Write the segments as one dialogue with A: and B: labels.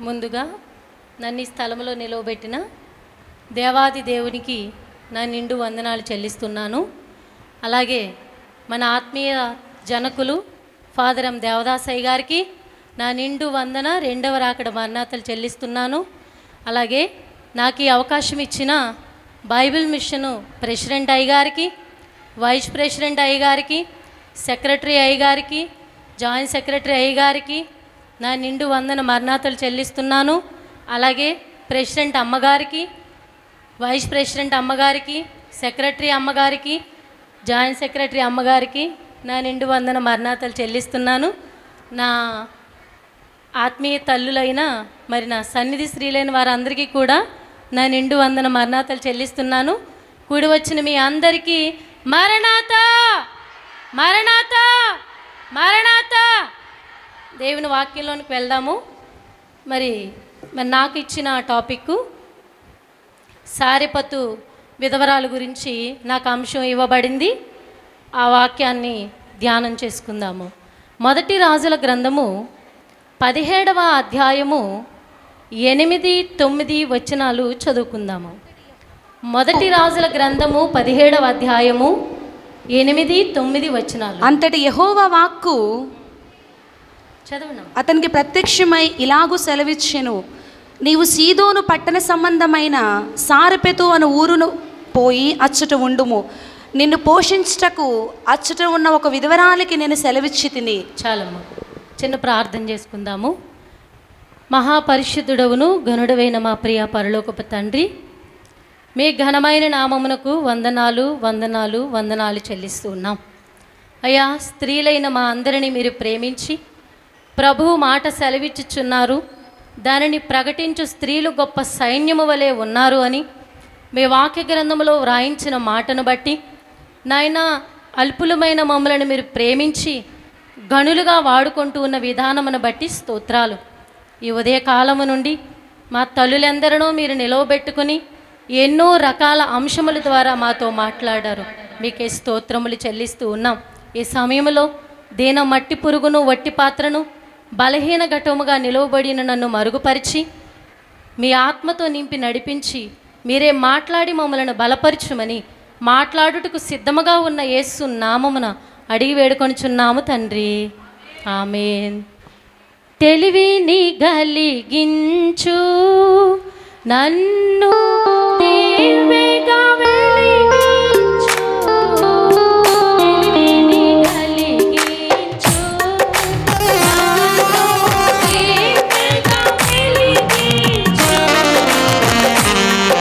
A: ముందుగా నన్ను ఈ స్థలంలో నిలవబెట్టిన దేవాది దేవునికి నా నిండు వందనాలు చెల్లిస్తున్నాను. అలాగే మన ఆత్మీయ జనకులు ఫాదర్ ఎం దేవదాసయ్య గారికి నా నిండు వందన రెండవ రాకడ మరణాతలు చెల్లిస్తున్నాను. అలాగే నాకు ఈ అవకాశం ఇచ్చిన బైబిల్ మిషన్ ప్రెసిడెంట్ అయ్య గారికి, వైస్ ప్రెసిడెంట్ అయ్య గారికి, సెక్రటరీ అయ్య గారికి, జాయింట్ సెక్రటరీ అయ్య గారికి నా నిండు వందన మరణాతలు చెల్లిస్తున్నాను. అలాగే ప్రెసిడెంట్ అమ్మగారికి, వైస్ ప్రెసిడెంట్ అమ్మగారికి, సెక్రటరీ అమ్మగారికి, జాయింట్ సెక్రటరీ అమ్మగారికి నా నిండు వందన మరణాతలు చెల్లిస్తున్నాను. నా ఆత్మీయ తల్లులైన మరి నా సన్నిధి స్త్రీలైన వారందరికీ కూడా నా నిండు వందన మరణాతలు చెల్లిస్తున్నాను. కూడి వచ్చిన మీ అందరికీ మరణాత మరణాత మరణాత. దేవుని వాక్యంలోనికి వెళ్దాము. మరి నాకు ఇచ్చిన టాపిక్ సారెపతు విధవరాలు గురించి నాకు అంశం ఇవ్వబడింది. ఆ వాక్యాన్ని ధ్యానం చేసుకుందాము. మొదటి రాజుల గ్రంథము 17వ అధ్యాయము 8-9 వచనాలు చదువుకుందాము. మొదటి రాజుల గ్రంథము 17వ అధ్యాయము 8-9 వచనాలు.
B: అంతటి యెహోవా వాక్కు
A: చదవను.
B: అతనికి ప్రత్యక్షమై ఇలాగు సెలవిచ్చెను, నీవు సీదోను పట్టణ సంబంధమైన సారెపెతు అను ఊరును పోయి అచ్చట ఉండుము. నిన్ను పోషించుటకు అచ్చట ఉన్న ఒక విధవరాలికి నేను సెలవిచ్చి తిని.
A: చాలమ్మ, చిన్న ప్రార్థన చేసుకుందాము. మహాపరిశుద్ధుడవును ఘనుడవైన మా ప్రియ పరలోకపు తండ్రి, మీ ఘనమైన నామమునకు వందనాలు వందనాలు వందనాలు చెల్లిస్తూ ఉన్నాం. అయ్యా, స్త్రీలైన మా అందరినీ మీరు ప్రేమించి ప్రభువు మాట సెలవిచ్చుచున్నారు. దానిని ప్రకటించు స్త్రీలు గొప్ప సైన్యము వలె ఉన్నారు అని మీ వాక్య గ్రంథంలో వ్రాయించిన మాటను బట్టి నాయన అల్పులమైన మమ్మలను మీరు ప్రేమించి గనులుగా వాడుకుంటూ ఉన్న విధానమును బట్టి స్తోత్రాలు. ఈ ఉదయకాలము నుండి మా తల్లులందరినో మీరు నిలవబెట్టుకుని ఎన్నో రకాల అంశముల ద్వారా మాతో మాట్లాడారు. మీకే స్తోత్రములు చెల్లిస్తూ ఉన్నాం. ఈ సమయంలో దీన మట్టి పురుగును వట్టి పాత్రను బలహీన ఘటముగా నిలువబడిన నన్ను మరుగుపరిచి మీ ఆత్మతో నింపి నడిపించి మీరే మాట్లాడి మమ్మలను బలపరచుమని మాట్లాడుటకు సిద్ధముగా ఉన్న యేసు నామమున అడిగి వేడుకొనుచున్నాము తండ్రి, ఆమేన్. తెలివిని గలిగించు నన్ను దివ్యగా వెలిగించు, తెలివిని గలిగించు నన్ను దివ్యగా వెలిగించు,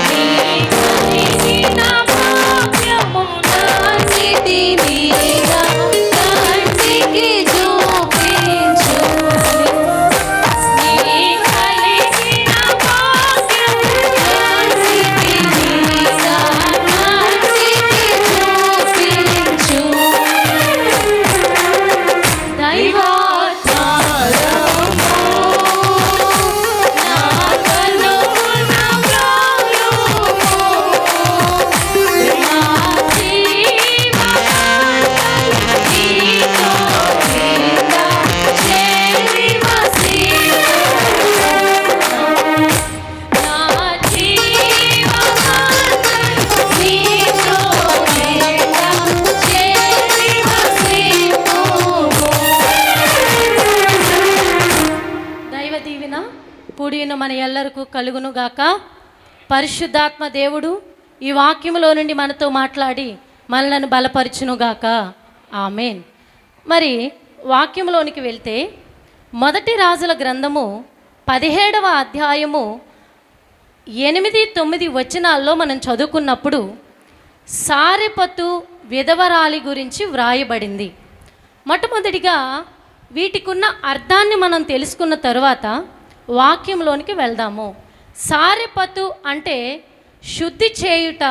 A: నీ కలిగిన భాగ్యము నా స్థితి మీద కంటికి చూపించు, నీ కలిగిన భాగ్యము నా స్థితి మీద కంటికి చూపించు. దైవాత్మరము నా కన్నున వ్రాయుము, నా జీవనాంతము నీతో క్రింద చేరి వసించును, నా జీవనాంతము నీతో క్రింద చేరి వసించును. దైవ దీవెన కూడిన మన ఎల్లరకు కలుగునుగాక. పరిశుద్ధాత్మ దేవుడు ఈ వాక్యములో నుండి మనతో మాట్లాడి మనలను బలపరచునుగాక. ఆమేన్. మరి వాక్యంలోనికి వెళ్తే మొదటి రాజుల గ్రంథము 17వ అధ్యాయము 8-9 వచనాల్లో మనం చదువుకున్నప్పుడు సారెపతు విధవరాలి గురించి వ్రాయబడింది. మొట్టమొదటిగా వీటికున్న అర్థాన్ని మనం తెలుసుకున్న తరువాత వాక్యంలోనికి వెళ్దాము. సారెపతు అంటే శుద్ధి చేయుట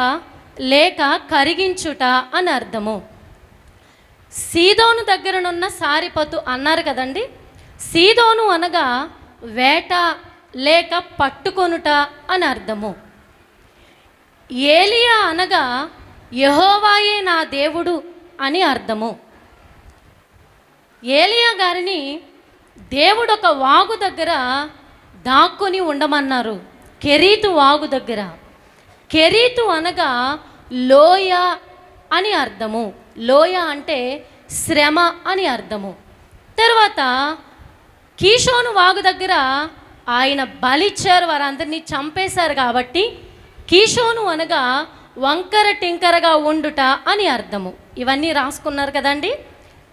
A: లేక కరిగించుట అని అర్థము. సీదోను దగ్గరనున్న సారెపతు అన్నారు కదండి. సీదోను అనగా వేట లేక పట్టుకొనుట అని అర్థము. ఏలియా అనగా యెహోవాయే నా దేవుడు అని అర్థము. ఏలియా గారిని దేవుడు ఒక వాగు దగ్గర దాక్కుని ఉండమన్నారు కెరీతు వాగు దగ్గర. కెరీతు అనగా లోయ అని అర్థము. లోయ అంటే శ్రమ అని అర్థము. తర్వాత కీషోను వాగు దగ్గర ఆయన బలిచ్చారు, వారందరినీ చంపేశారు కాబట్టి కీషోను అనగా వంకర టింకరగా ఉండుట అని అర్థము. ఇవన్నీ రాసుకున్నారు కదండి.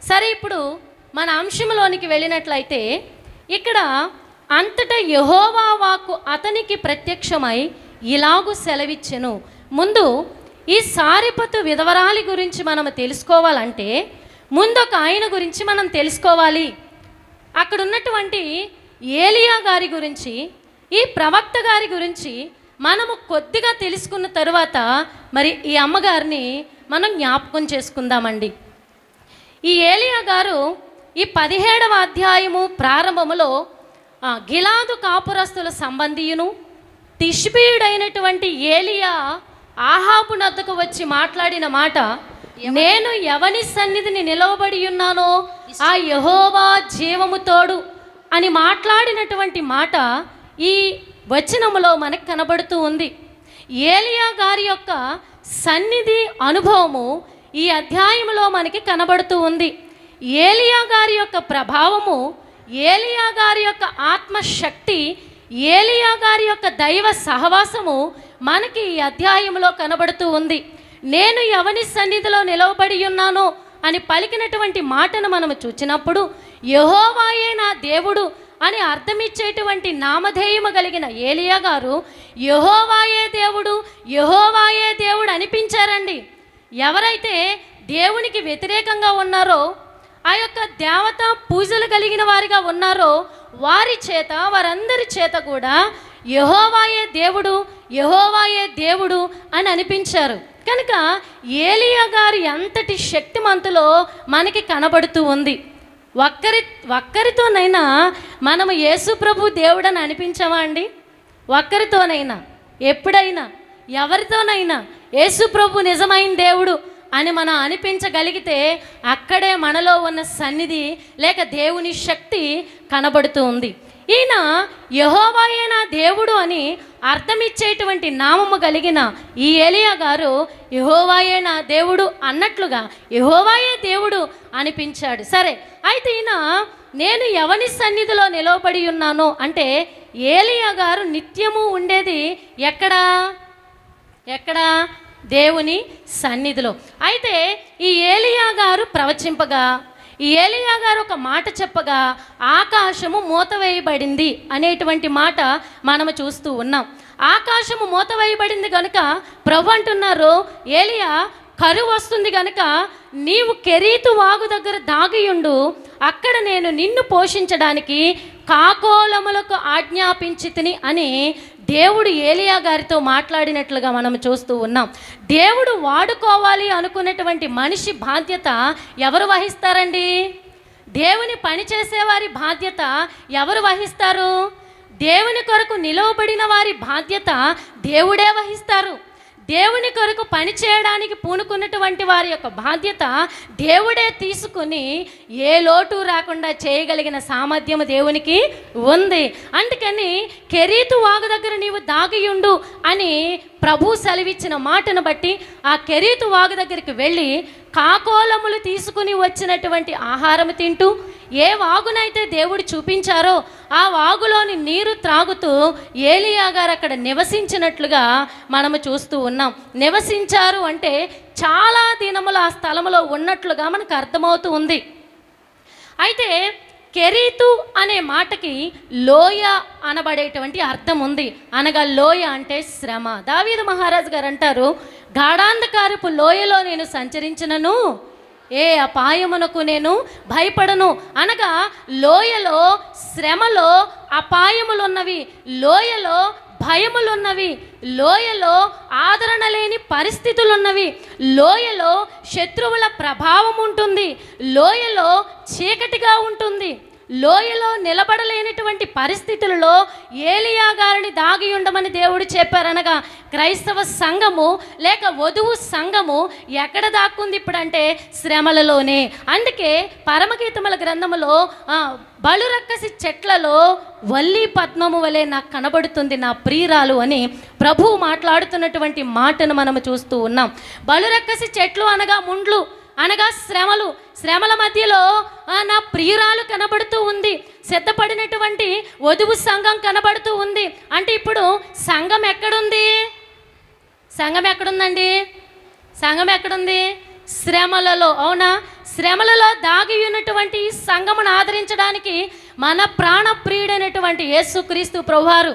A: సరే, ఇప్పుడు మన అంశంలోనికి వెళ్ళినట్లయితే ఇక్కడ అంతటా యెహోవా వాక్కు అతనికి ప్రత్యక్షమై ఇలాగు సెలవిచ్చెను. ముందు ఈ సారెపతు విధవరాలి గురించి మనం తెలుసుకోవాలంటే ముందొక ఆయన గురించి మనం తెలుసుకోవాలి. అక్కడ ఉన్నటువంటి ఏలియా గారి గురించి, ఈ ప్రవక్త గారి గురించి మనము కొద్దిగా తెలుసుకున్న తరువాత మరి ఈ అమ్మగారిని మనం జ్ఞాపకం చేసుకుందామండి. ఈ ఏలియా గారు ఈ 17వ అధ్యాయము ప్రారంభములో గిలాదు కాపురస్తుల సంబంధియును తిష్బీయుడైనటువంటి ఏలియా ఆహాబు నద్దకు వచ్చి మాట్లాడిన మాట, నేను ఎవని సన్నిధిని నిలవబడి ఉన్నానో ఆ యెహోవా జీవము తోడు అని మాట్లాడినటువంటి మాట ఈ వచనములో మనకు కనబడుతూ ఉంది. ఏలియా గారి యొక్క సన్నిధి అనుభవము ఈ అధ్యాయములో మనకి కనబడుతూ ఉంది. ఏలియా గారి యొక్క ప్రభావము, ఏలియా గారి యొక్క ఆత్మశక్తి, ఏలియా గారి యొక్క దైవ సహవాసము మనకి ఈ అధ్యాయంలో కనబడుతూ ఉంది. నేను ఎవని సన్నిధిలో నిలవబడి ఉన్నానో అని పలికినటువంటి మాటను మనము చూచినప్పుడు యెహోవాయే నా దేవుడు అని అర్థమిచ్చేటువంటి నామధేయము కలిగిన ఏలియా గారు యెహోవాయే దేవుడు, యెహోవాయే దేవుడు అనిపించారండి. ఎవరైతే దేవునికి వ్యతిరేకంగా ఉన్నారో, ఆ యొక్క దేవత పూజలు కలిగిన వారిగా ఉన్నారో వారి చేత, వారందరి చేత కూడా యెహోవాయే దేవుడు, యెహోవాయే దేవుడు అని అనిపించారు. కనుక ఏలియా గారు ఎంతటి శక్తిమంతులో మనకి కనబడుతూ ఉంది. ఒక్కరితోనైనా మనము యేసు ప్రభు దేవుడని అనిపించామా అండి? ఒక్కరితోనైనా, ఎప్పుడైనా, ఎవరితోనైనా యేసు ప్రభు నిజమైన దేవుడు అని మనం అనిపించగలిగితే అక్కడే మనలో ఉన్న సన్నిధి లేక దేవుని శక్తి కనబడుతూ ఉంది. ఈయన యెహోవాయే నా దేవుడు అని అర్థమిచ్చేటువంటి నామము కలిగిన ఈ ఏలియా గారు యెహోవాయే నా దేవుడు అన్నట్లుగా యెహోవాయే దేవుడు అనిపించాడు. సరే, అయితే ఈయన నేను ఎవని సన్నిధిలో నిలవబడి ఉన్నానో అంటే ఏలియా గారు నిత్యము ఉండేది ఎక్కడా? దేవుని సన్నిధిలో. అయితే ఈ ఏలియా గారు ప్రవచింపగా, ఈ ఏలియా గారు ఒక మాట చెప్పగా ఆకాశము మూతవేయబడింది అనేటువంటి మాట మనము చూస్తూ ఉన్నాం. ఆకాశము మూతవేయబడింది కనుక ప్రభు అంటున్నారు, ఏలియా కరువు వస్తుంది కనుక నీవు కెరీతు వాగు దగ్గర దాగియుండు, అక్కడ నేను నిన్ను పోషించడానికి కాకోలములకు ఆజ్ఞాపించితిని అని దేవుడు ఏలియా గారితో మాట్లాడినట్లుగా మనం చూస్తూ ఉన్నాం. దేవుడు వాడుకోవాలి అనుకున్నటువంటి మనిషి బాధ్యత ఎవరు వహిస్తారండి? దేవుని పని చేసేవారి బాధ్యత ఎవరు వహిస్తారు? దేవుని కొరకు నిలవబడిన వారి బాధ్యత దేవుడే వహిస్తారు. దేవుని కొరకు పని చేయడానికి పూనుకున్నటువంటి వారి యొక్క బాధ్యత దేవుడే తీసుకుని ఏ లోటు రాకుండా చేయగలిగిన సామర్థ్యం దేవునికి ఉంది. అందుకని కెరీతు వాగు దగ్గర నీవు దాగియుండు అని ప్రభు సెలవిచ్చిన మాటను బట్టి ఆ కెరీతు వాగు దగ్గరికి వెళ్ళి కాకోలములు తీసుకుని వచ్చినటువంటి ఆహారం తింటూ ఏ వాగునైతే దేవుడు చూపించారో ఆ వాగులోని నీరు త్రాగుతూ ఏలియా గారు అక్కడ నివసించినట్లుగా మనము చూస్తూ ఉన్నాం. నివసించారు అంటే చాలా దినములు ఆ స్థలంలో ఉన్నట్లుగా మనకు అర్థమవుతూ ఉంది. అయితే కెరీతు అనే మాటకి లోయ అనబడేటువంటి అర్థం ఉంది. అనగా లోయ అంటే శ్రమ. దావీదు మహారాజు గారు అంటారు, గాఢాంధకారపు లోయలో నేను సంచరించినను ఏ అపాయమునకు నేను భయపడను. అనగా లోయలో శ్రమలో అపాయములున్నవి, లోయలో భయములున్నవి, లోయలో ఆదరణ లేని పరిస్థితులున్నవి, లోయలో శత్రువుల ప్రభావం ఉంటుంది, లోయలో చీకటిగా ఉంటుంది, లోయలో నిలబడలేనటువంటి పరిస్థితులలో ఏలియా గారిని దాగి ఉండమని దేవుడు చెప్పారనగా, క్రైస్తవ సంఘము లేక వధువు సంఘము ఎక్కడ దాక్కుంది ఇప్పుడంటే శ్రమలలోనే. అందుకే పరమగీతముల గ్రంథములో బలురక్కసి చెట్లలో వల్లి పద్మము వలె నాకు కనబడుతుంది నా ప్రియురాలు అని ప్రభువు మాట్లాడుతున్నటువంటి మాటను మనము చూస్తూ ఉన్నాం. బలురక్కసి చెట్లు అనగా ముండ్లు, అనగా శ్రమలు. శ్రమల మధ్యలో నా ప్రియురాలు కనబడుతూ ఉంది, సిద్ధపడినటువంటి వధువు సంఘం కనబడుతూ ఉంది. అంటే ఇప్పుడు సంఘం ఎక్కడుంది? సంఘం ఎక్కడుందండి? సంఘం ఎక్కడుంది? శ్రమలలో. అవునా? శ్రమలలో దాగి ఉన్నటువంటి ఈ సంఘమును ఆదరించడానికి మన ప్రాణప్రియుడైనటువంటి యేసుక్రీస్తు ప్రభువారు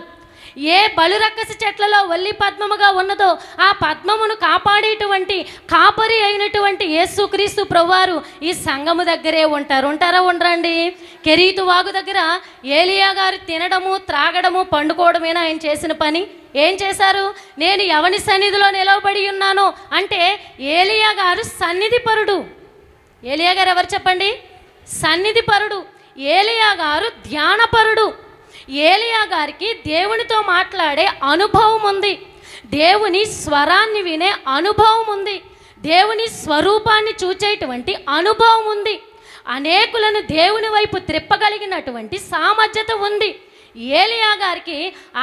A: ఏ బలురక్కసి చెట్లలో వల్లి పద్మముగా ఉన్నదో ఆ పద్మమును కాపాడేటువంటి కాపరి అయినటువంటి యేసుక్రీస్తు ప్రభువారు ఈ సంఘము దగ్గరే ఉంటారు. ఉంటారా? ఉండరండి? కెరీతు వాగు దగ్గర ఏలియా గారు తినడము, త్రాగడము, పండుకోవడమేనా ఆయన చేసిన పని? ఏం చేశారు? నేను ఎవని సన్నిధిలో నిలవబడి ఉన్నానో అంటే ఏలియా గారు సన్నిధిపరుడు. ఏలియా గారు ఎవరు చెప్పండి? సన్నిధిపరుడు. ఏలియా గారు ధ్యానపరుడు. ఏలియా గారికి దేవునితో మాట్లాడే అనుభవం ఉంది, దేవుని స్వరాన్ని వినే అనుభవం ఉంది, దేవుని స్వరూపాన్ని చూచేటువంటి అనుభవం ఉంది, అనేకులను దేవుని వైపు త్రిప్పగలిగినటువంటి సామర్థ్యత ఉంది. ఏలియా గారికి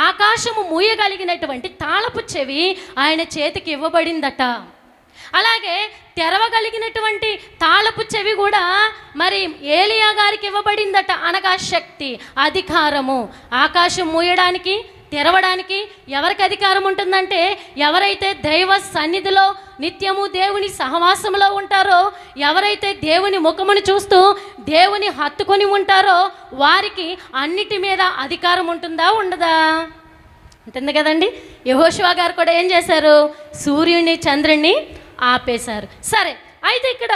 A: ఆకాశము మూయగలిగినటువంటి తాళపు చెవి ఆయన చేతికి ఇవ్వబడిందట. అలాగే తెరవగలిగినటువంటి తాళపు చెవి కూడా మరి ఏలియా గారికి ఇవ్వబడిందట. అనగా శక్తి, అధికారము. ఆకాశం మూయడానికి, తెరవడానికి ఎవరికి అధికారం ఉంటుందంటే ఎవరైతే దైవ సన్నిధిలో నిత్యము దేవుని సహవాసంలో ఉంటారో, ఎవరైతే దేవుని ముఖమును చూస్తూ దేవుని హత్తుకొని ఉంటారో వారికి అన్నిటి మీద అధికారం ఉంటుందా? ఉండదా? ఉంటుంది కదండి. యెహోషువ గారు కూడా ఏం చేశారు? సూర్యుని, చంద్రుణ్ణి ఆపేశారు. సరే, అయితే ఇక్కడ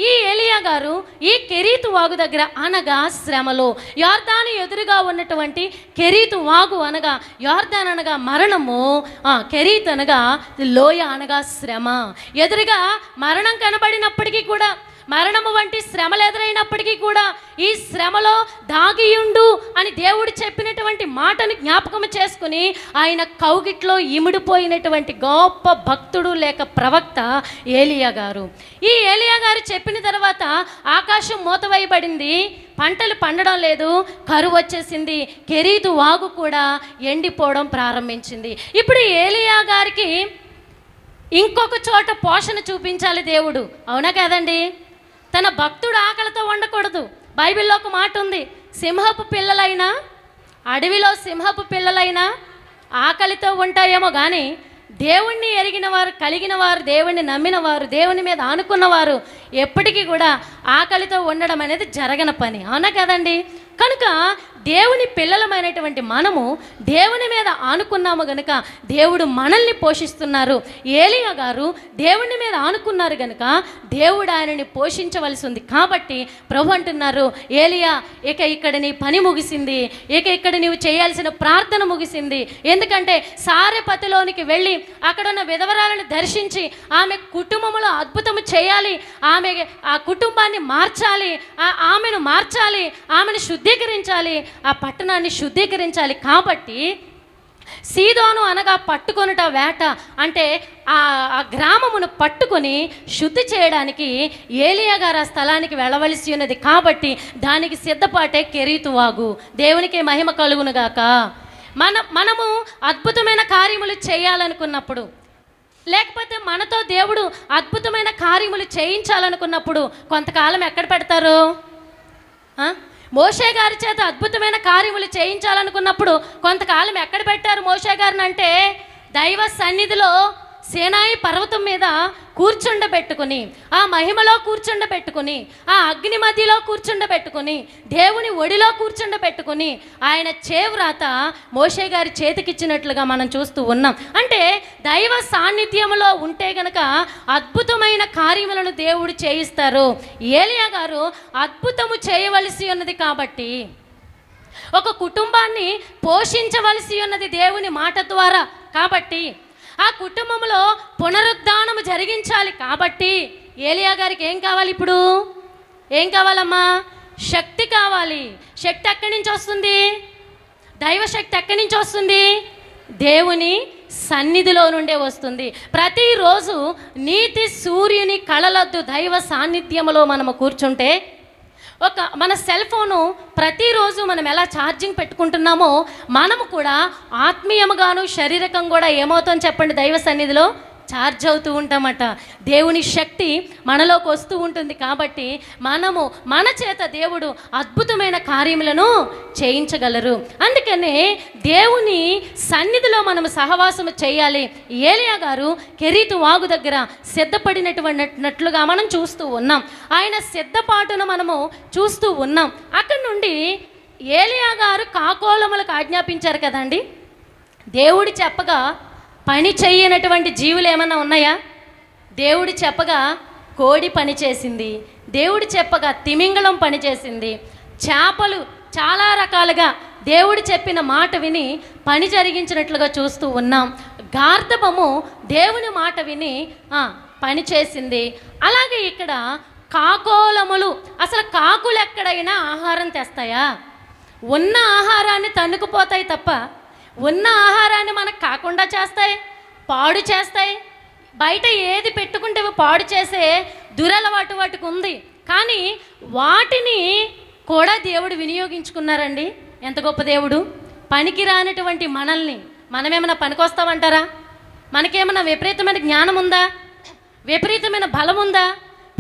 A: ఈ ఏలియా గారు ఈ కెరీతు వాగు దగ్గర అనగా శ్రమలో, యొర్దాను ఎదురుగా ఉన్నటువంటి కెరీతు వాగు అనగా యొర్దాన్ అనగా మరణము, కెరీతు అనగా లోయ అనగా శ్రమ. ఎదురుగా మరణం కనబడినప్పటికీ కూడా, మరణము వంటి శ్రమలు ఎదురైనప్పటికీ కూడా ఈ శ్రమలో దాగియుండు అని దేవుడు చెప్పినటువంటి మాటను జ్ఞాపకం చేసుకుని ఆయన కౌగిట్లో ఇమిడిపోయినటువంటి గొప్ప భక్తుడు లేక ప్రవక్త ఏలియా గారు. ఈ ఏలియా గారు చెప్పిన తర్వాత ఆకాశం మూతవేయబడింది, పంటలు పండడం లేదు, కరువు వచ్చేసింది, కెరీతు వాగు కూడా ఎండిపోవడం ప్రారంభించింది. ఇప్పుడు ఏలియా గారికి ఇంకొక చోట పోషణ చూపించాలి దేవుడు. అవునా కాదండి? తన భక్తుడు ఆకలితో ఉండకూడదు. బైబిల్లో ఒక మాట ఉంది, సింహపు పిల్లలైనా, అడవిలో సింహపు పిల్లలైనా ఆకలితో ఉంటాయేమో కానీ దేవుణ్ణి ఎరిగిన వారు, కలిగిన వారు, దేవుణ్ణి నమ్మిన వారు, దేవుని మీద ఆనుకున్నవారు ఎప్పటికీ కూడా ఆకలితో ఉండడం అనేది జరగని పని. అవునా కదండి? కనుక దేవుని పిల్లలమైనటువంటి మనము దేవుని మీద ఆనుకున్నాము గనుక దేవుడు మనల్ని పోషిస్తున్నారు. ఏలియా గారు దేవుని మీద ఆనుకున్నారు గనుక దేవుడు ఆయనని పోషించవలసి ఉంది. కాబట్టి ప్రభు అంటున్నారు, ఏలియా ఇక ఇక్కడ నీ పని ముగిసింది, ఇక ఇక్కడ నీవు చేయాల్సిన ప్రార్థన ముగిసింది. ఎందుకంటే సారెపతిలోనికి వెళ్ళి అక్కడున్న విధవరాలను దర్శించి ఆమె కుటుంబంలో అద్భుతము చేయాలి, ఆమె ఆ కుటుంబాన్ని మార్చాలి, ఆమెను మార్చాలి, ఆమెను శుద్ధీకరించాలి, ఆ పట్టణాన్ని శుద్ధీకరించాలి. కాబట్టి సీదోను అనగా పట్టుకొనుట, వేట అంటే ఆ గ్రామమును పట్టుకొని శుద్ధి చేయడానికి ఏలియా గారు ఆ స్థలానికి వెళ్ళవలసి ఉన్నది. కాబట్టి దానికి సిద్ధపాటే కెరీతు వాగు. దేవునికి మహిమ కలుగునుగాక. మనము అద్భుతమైన కార్యములు చేయాలనుకున్నప్పుడు, లేకపోతే మనతో దేవుడు అద్భుతమైన కార్యములు చేయించాలనుకున్నప్పుడు కొంతకాలం ఎక్కడ పెడతారు? మోషే గారి చేత అద్భుతమైన కార్యములు చేయించాలనుకున్నప్పుడు కొంతకాలం ఎక్కడ పెట్టారు మోషే గారిని అంటే దైవ సన్నిధిలో సేనాయి పర్వతం మీద కూర్చుండబెట్టుకుని, ఆ మహిమలో కూర్చుండబెట్టుకుని, ఆ అగ్ని మధ్యలో కూర్చుండబెట్టుకుని, దేవుని ఒడిలో కూర్చుండబెట్టుకుని ఆయన చేవ్రాత మోషే గారి చేతికిచ్చినట్లుగా మనం చూస్తూ ఉన్నాం. అంటే దైవ సాన్నిధ్యంలో ఉంటే గనక అద్భుతమైన కార్యములను దేవుడు చేయిస్తారు. ఏలియా గారు అద్భుతము చేయవలసి ఉన్నది కాబట్టి, ఒక కుటుంబాన్ని పోషించవలసి ఉన్నది దేవుని మాట ద్వారా కాబట్టి, ఆ కుటుంబంలో పునరుద్ధానము జరిగించాలి కాబట్టి ఏలియా గారికి ఏం కావాలి? ఇప్పుడు ఏం కావాలమ్మా? శక్తి కావాలి. శక్తి ఎక్కడి నుంచి వస్తుంది? దైవశక్తి ఎక్కడి నుంచి వస్తుంది? దేవుని సన్నిధిలో నుండే వస్తుంది. ప్రతిరోజు నీతి సూర్యుని కళలద్దు దైవ సాన్నిధ్యంలో మనము కూర్చుంటే, మన సెల్ ఫోను ప్రతిరోజు మనం ఎలా ఛార్జింగ్ పెట్టుకుంటున్నామో మనము కూడా ఆత్మీయముగాను శారీరకం కూడా ఏమవుతాం చెప్పండి? దైవ సన్నిధిలో ఛార్జ్ అవుతూ ఉంటామట. దేవుని శక్తి మనలోకి వస్తూ ఉంటుంది. కాబట్టి మనము మన చేత దేవుడు అద్భుతమైన కార్యములను చేయించగలరు. అందుకనే దేవుని సన్నిధిలో మనము సహవాసము చేయాలి. ఏలియా గారు కెరీతు వాగు దగ్గర సిద్ధపడినటువంటినట్లుగా మనం చూస్తూ ఉన్నాం. ఆయన సిద్ధపాటును మనము చూస్తూ ఉన్నాం. అక్కడి నుండి ఏలియా గారు కాకోలములకు ఆజ్ఞాపించారు కదండి. దేవుడు చెప్పగా పని చెయ్యనటువంటి జీవులు ఏమన్నా ఉన్నాయా? దేవుడు చెప్పగా కోడి పని చేసింది, దేవుడు చెప్పగా తిమింగళం పని చేసింది, చేపలు చాలా రకాలుగా దేవుడు చెప్పిన మాట విని పని జరిగించినట్లుగా చూస్తూ ఉన్నాం. గార్ధబము దేవుని మాట విని పని చేసింది. అలాగే ఇక్కడ కాకోలములు, అసలు కాకులు ఎక్కడైనా ఆహారం తెస్తాయా? ఉన్న ఆహారాన్ని తన్నుకుపోతాయి తప్ప ఉన్న ఆహారాన్ని మనకు కాకుండా చేస్తాయి, పాడు చేస్తాయి. బయట ఏది పెట్టుకుంటే పాడు చేసే దురలవాటు వాటికి ఉంది. కానీ వాటిని కూడా దేవుడు వినియోగించుకున్నారండి. ఎంత గొప్ప దేవుడు! పనికి రానటువంటి మనల్ని మనమేమైనా పనికొస్తామంటారా? మనకేమైనా విపరీతమైన జ్ఞానం ఉందా? విపరీతమైన బలం ఉందా?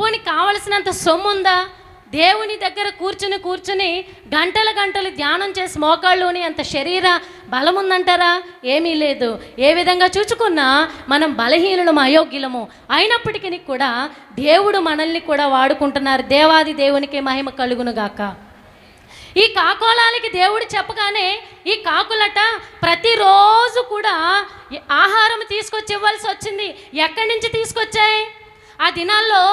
A: పోనీ కావలసినంత సొమ్ము ఉందా? దేవుని దగ్గర కూర్చుని గంటలు గంటలు ధ్యానం చేసి మోకాళ్ళుని అంత శరీర బలం ఉందంటారా? ఏమీ లేదు. ఏ విధంగా చూచుకున్నా మనం బలహీనులము, అయోగ్యులము. అయినప్పటికీ కూడా దేవుడు మనల్ని కూడా వాడుకుంటున్నారు. దేవాది దేవునికి మహిమ కలుగునుగాక. ఈ కాకోలాలకి దేవుడు చెప్పగానే ఈ కాకులట ప్రతిరోజు కూడా ఆహారం తీసుకొచ్చి ఇవ్వాల్సి వచ్చింది. ఎక్కడి నుంచి తీసుకొచ్చాయి? ఆ దినాల్లో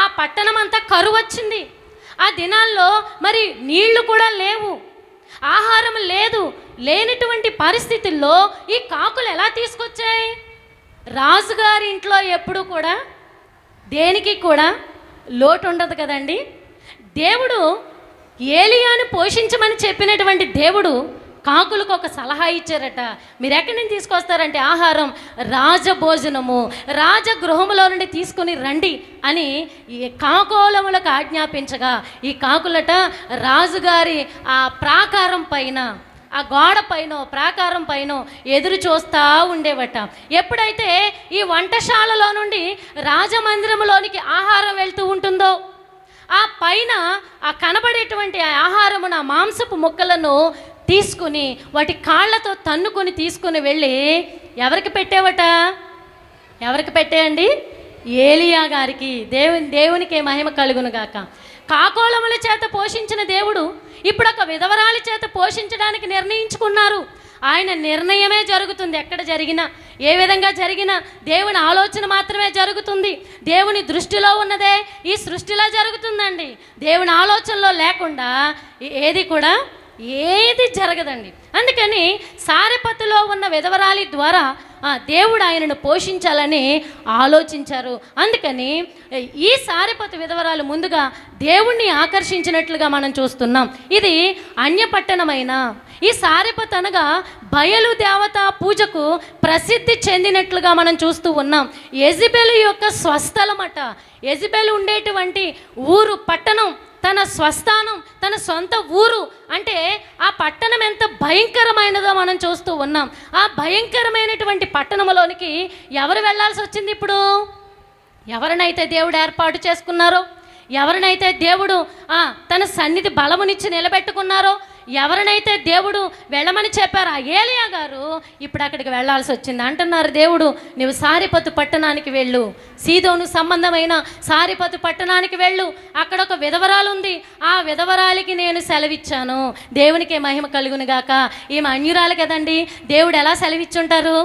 A: ఆ పట్టణం అంతా కరువు వచ్చింది. ఆ దినాల్లో మరి నీళ్లు కూడా లేవు, ఆహారం లేదు. లేనటువంటి పరిస్థితుల్లో ఈ కాకులు ఎలా తీసుకొచ్చాయి? రాజుగారి ఇంట్లో ఎప్పుడు కూడా దేనికి కూడా లోటు ఉండదు కదండి. దేవుడు ఏలియాను పోషించమని చెప్పినటువంటి దేవుడు కాకులకు ఒక సలహా ఇచ్చారట. మీరు ఎక్కడి నుంచి తీసుకొస్తారంటే ఆహారం రాజభోజనము, రాజగృహములో నుండి తీసుకుని రండి అని ఈ కాకోలములకు ఆజ్ఞాపించగా ఈ కాకులట రాజుగారి ఆ ప్రాకారం పైన, ఆ గోడ పైన, ప్రాకారం పైన ఎదురు చూస్తూ ఉండేవట. ఎప్పుడైతే ఈ వంటశాలలో నుండి రాజమందిరంలోనికి ఆహారం వెళ్తూ ఉంటుందో ఆ పైన ఆ కనబడేటువంటి ఆహారమును, ఆ మాంసపు ముక్కలను తీసుకుని వాటి కాళ్ళతో తన్నుకొని తీసుకుని వెళ్ళి ఎవరికి పెట్టేవట? ఎవరికి పెట్టేయండి? ఏలియా గారికి. దేవునికి మహిమ కలుగునుగాక. కాకోలముల చేత పోషించిన దేవుడు ఇప్పుడు ఒక విధవరాలి చేత పోషించడానికి నిర్ణయించుకున్నారు. ఆయన నిర్ణయమే జరుగుతుంది. ఎక్కడ జరిగినా, ఏ విధంగా జరిగినా దేవుని ఆలోచన మాత్రమే జరుగుతుంది. దేవుని దృష్టిలో ఉన్నదే ఈ సృష్టిలో జరుగుతుందండి. దేవుని ఆలోచనలో లేకుండా ఏది జరగదండి. అందుకని సారెపతులో ఉన్న విధవరాలి ద్వారా దేవుడు ఆయనను పోషించాలని ఆలోచించారు. అందుకని ఈ సారెపతు విధవరాలు ముందుగా దేవుణ్ణి ఆకర్షించినట్లుగా మనం చూస్తున్నాం. ఇది అన్యపట్టణమైన ఈ సారెపతు అనగా బయలు దేవత పూజకు ప్రసిద్ధి చెందినట్లుగా మనం చూస్తూ ఉన్నాం. యెజబెలు యొక్క స్వస్థలమట. యెజబెలు ఉండేటువంటి ఊరు, పట్టణం, తన స్వస్థానం, తన సొంత ఊరు. అంటే ఆ పట్టణం ఎంత భయంకరమైనదో మనం చూస్తూ ఉన్నాం. ఆ భయంకరమైనటువంటి పట్టణంలోనికి ఎవరు వెళ్ళాల్సి వచ్చింది? ఇప్పుడు ఎవరినైతే దేవుడు ఏర్పాటు చేసుకున్నారో, ఎవరినైతే దేవుడు తన సన్నిధి బలమునిచ్చి నిలబెట్టుకున్నారో, ఎవరినైతే దేవుడు వెళ్ళమని చెప్పారు ఆ ఏలియా గారు ఇప్పుడు అక్కడికి వెళ్ళాల్సి వచ్చింది. అంటున్నారు దేవుడు, నువ్వు సారెపతు పట్టణానికి వెళ్ళు, సీదోను సంబంధమైన సారెపతు పట్టణానికి వెళ్ళు. అక్కడ ఒక విధవరాలు ఉంది, ఆ విధవరాలికి నేను సెలవిచ్చాను. దేవునికి మహిమ కలుగును గాక. ఈమె అన్యురాలు కదండి, దేవుడు ఎలా సెలవిచ్చుంటారు?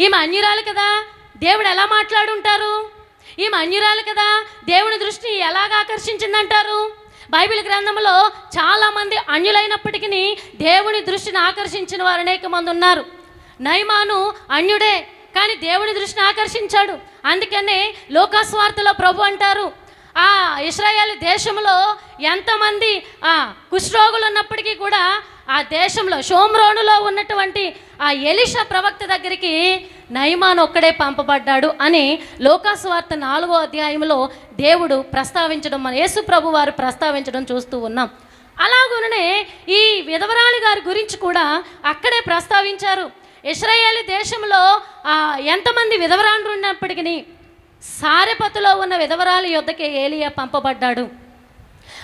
A: ఈమె అన్యురాలు కదా, దేవుడు ఎలా మాట్లాడుంటారు? ఈమె అన్యురాలు కదా, దేవుని దృష్టిని ఎలాగ ఆకర్షించిందంటారు? బైబిల్ గ్రంథంలో చాలామంది అన్యులైనప్పటికీ దేవుని దృష్టిని ఆకర్షించిన వారు అనేక మంది ఉన్నారు. నయమాను అన్యుడే, కానీ దేవుని దృష్టిని ఆకర్షించాడు. అందుకనే లోకాస్వార్తలో ప్రభు అంటారు, ఆ ఇశ్రాయేలు దేశంలో ఎంతమంది కుష్ఠరోగులు ఉన్నప్పటికీ కూడా ఆ దేశంలో షోమ్రోనులో ఉన్నటువంటి ఆ ఎలీషా ప్రవక్త దగ్గరికి నయమాను ఒక్కడే పంపబడ్డాడు అని లూకాసు వార్త 4వ అధ్యాయంలో దేవుడు ప్రస్తావించడం, మన యేసు ప్రభు వారు ప్రస్తావించడం చూస్తూ ఉన్నాం. అలాగుననే ఈ విధవరాలి గారి గురించి కూడా అక్కడే ప్రస్తావించారు. ఇశ్రాయేలు దేశంలో ఎంతమంది విధవరాలు ఉన్నప్పటికీ సారెపతులో ఉన్న విధవరాలి యొద్దకే ఏలియా పంపబడ్డాడు.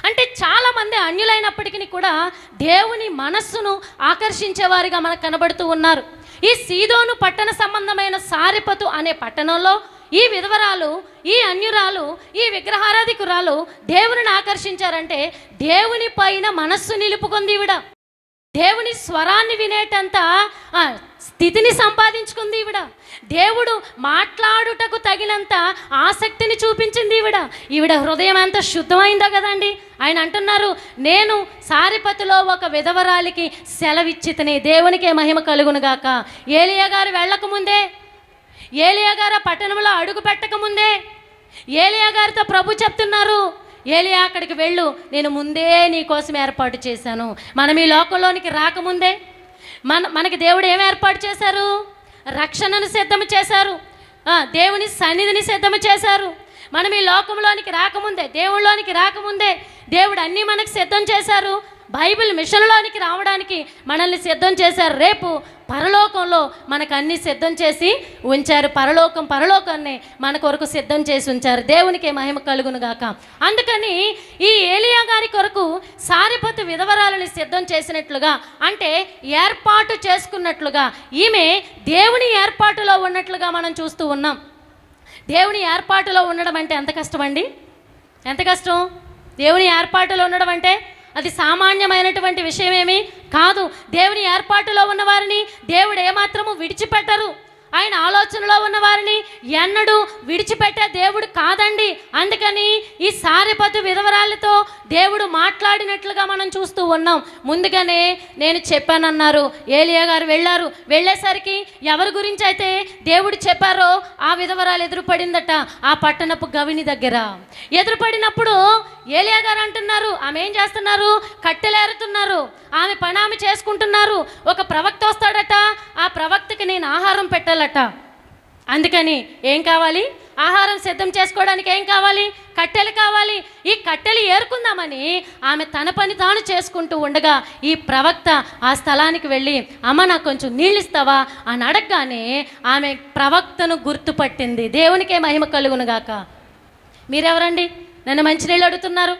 A: అంటే చాలామంది అన్యులైనప్పటికీ కూడా దేవుని మనస్సును ఆకర్షించేవారిగా మనకు కనబడుతూ ఉన్నారు. ఈ సీదోను పట్టణ సంబంధమైన సారెపతు అనే పట్టణంలో ఈ విధవరాలు, ఈ అన్యురాలు, ఈ విగ్రహారాధికురాలు దేవుని ఆకర్షించారంటే దేవుని పైన మనస్సు నిలుపుకుంది. ఈవిడ దేవుని స్వరాన్ని వినేటంత స్థితిని సంపాదించుకుంది. ఈవిడ దేవుడు మాట్లాడుటకు తగినంత ఆసక్తిని చూపించింది. ఈవిడ హృదయం ఎంత శుద్ధమైందో కదండి. ఆయన అంటున్నారు, నేను సారెపతులో ఒక విధవరాలికి సెలవిచ్చితిని. దేవునికే మహిమ కలుగునుగాక. ఏలియా గారు వెళ్ళకముందే, ఏలియా గారు పట్టణంలో అడుగు పెట్టకముందే ఏలియా గారితో ప్రభు చెప్తున్నారు, ఏలియా అక్కడికి వెళ్ళు, నేను ముందే నీ కోసం ఏర్పాటు చేశాను. మనం ఈ లోకంలోనికి రాకముందే మనకి దేవుడు ఏం ఏర్పాటు చేశారు? రక్షణను సిద్ధము చేశారు, దేవుని సన్నిధిని సిద్ధము చేశారు. మనం ఈ లోకంలోనికి రాకముందే, దేవుళ్ళలోనికి రాకముందే దేవుడు అన్నీ మనకు సిద్ధం చేశారు. బైబిల్ మిషన్లోనికి రావడానికి మనల్ని సిద్ధం చేశారు. రేపు పరలోకంలో మనకు అన్నీ సిద్ధం చేసి ఉంచారు. పరలోకాన్ని మన కొరకు సిద్ధం చేసి ఉంచారు. దేవునికి మహిమ కలుగును గాక. అందుకని ఈ ఏలియా గారి కొరకు సారెపతు విధవరాలని సిద్ధం చేసినట్లుగా, అంటే ఏర్పాటు చేసుకున్నట్లుగా, ఈమె దేవుని ఏర్పాటులో ఉన్నట్లుగా మనం చూస్తూ ఉన్నాం. దేవుని ఏర్పాటులో ఉండడం అంటే ఎంత కష్టం అండి, ఎంత కష్టం. దేవుని ఏర్పాటులో ఉండడం అంటే అది సామాన్యమైనటువంటి విషయమేమీ కాదు. దేవుని ఏర్పాటులో ఉన్నవారిని దేవుడు ఏమాత్రము విడిచిపెట్టరు. ఆయన ఆలోచనలో ఉన్నవారిని ఎన్నడూ విడిచిపెట్టే దేవుడు కాదండి. అందుకని ఈ సారెపతు విధవరాలతో దేవుడు మాట్లాడినట్లుగా మనం చూస్తూ ఉన్నాం. ముందుగానే నేను చెప్పానన్నారు. ఏలియా గారు వెళ్ళారు. వెళ్ళేసరికి ఎవరి గురించి అయితే దేవుడు చెప్పారో ఆ విధవరాలు ఎదురుపడిందట ఆ పట్టణపు గవిని దగ్గర. ఎదురుపడినప్పుడు ఏలియా గారు అంటున్నారు, ఆమె ఏం చేస్తున్నారు? కట్టెలేరుతున్నారు. ఆమె పని ఆమె చేసుకుంటున్నారు. ఒక ప్రవక్త వస్తాడట, ఆ ప్రవక్తకి నేను ఆహారం పెట్టాలట. అందుకని ఏం కావాలి? ఆహారం సిద్ధం చేసుకోవడానికి ఏం కావాలి? కట్టెలు కావాలి. ఈ కట్టెలు ఏరుకుందామని ఆమె తన పని తాను చేసుకుంటూ ఉండగా ఈ ప్రవక్త ఆ స్థలానికి వెళ్ళి, అమ్మ నాకు కొంచెం నీళ్ళు ఇస్తావా అని అడగగానే ఆమె ప్రవక్తను గుర్తుపట్టింది. దేవునికే మహిమ కలుగునుగాక. మీరెవరండి నన్ను మంచినీళ్ళు అడుగుతున్నారు?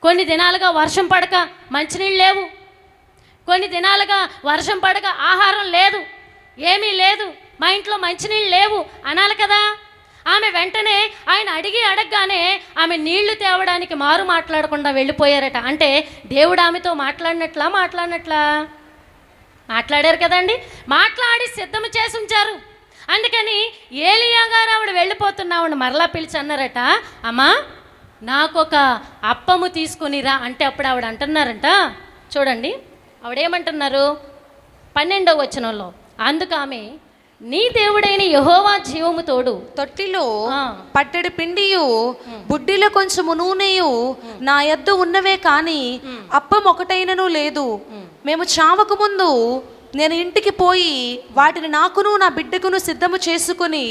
A: కొన్ని దినాలుగా వర్షం పడక మంచినీళ్ళు లేవు, కొన్ని దినాలుగా వర్షం పడక ఆహారం లేదు, ఏమీ లేదు, మా ఇంట్లో మంచినీళ్ళు లేవు అనాలి కదా. ఆమె వెంటనే ఆయన అడగగానే ఆమె నీళ్లు తేవడానికి మారు మాట్లాడకుండా వెళ్ళిపోయారట. అంటే దేవుడు ఆమెతో మాట్లాడినట్లా మాట్లాడారు కదండి. మాట్లాడి సిద్ధం చేసి ఉంచారు. అందుకని ఏలియా గారు ఆవిడ వెళ్ళిపోతున్నావుని మరలా పిలిచి అన్నారట, అమ్మా నాకొక అప్పము తీసుకునిరా అంటే అప్పుడు ఆవిడ అంటున్నారంట, చూడండి ఆవిడేమంటున్నారు 12వ వచనంలో, అందుకు ఆమె నీ దేవుడైన యెహోవా జీవము తోడు
B: తొట్టిలో పట్టెడు పిండియు బుడ్డిలో కొంచెము నూనెయు నా యొద్ద ఉన్నవే కానీ అప్పం ఒకటైనను లేదు. మేము చావకు ముందు నేను ఇంటికి పోయి వాటిని నాకును నా బిడ్డకును సిద్ధము చేసుకుని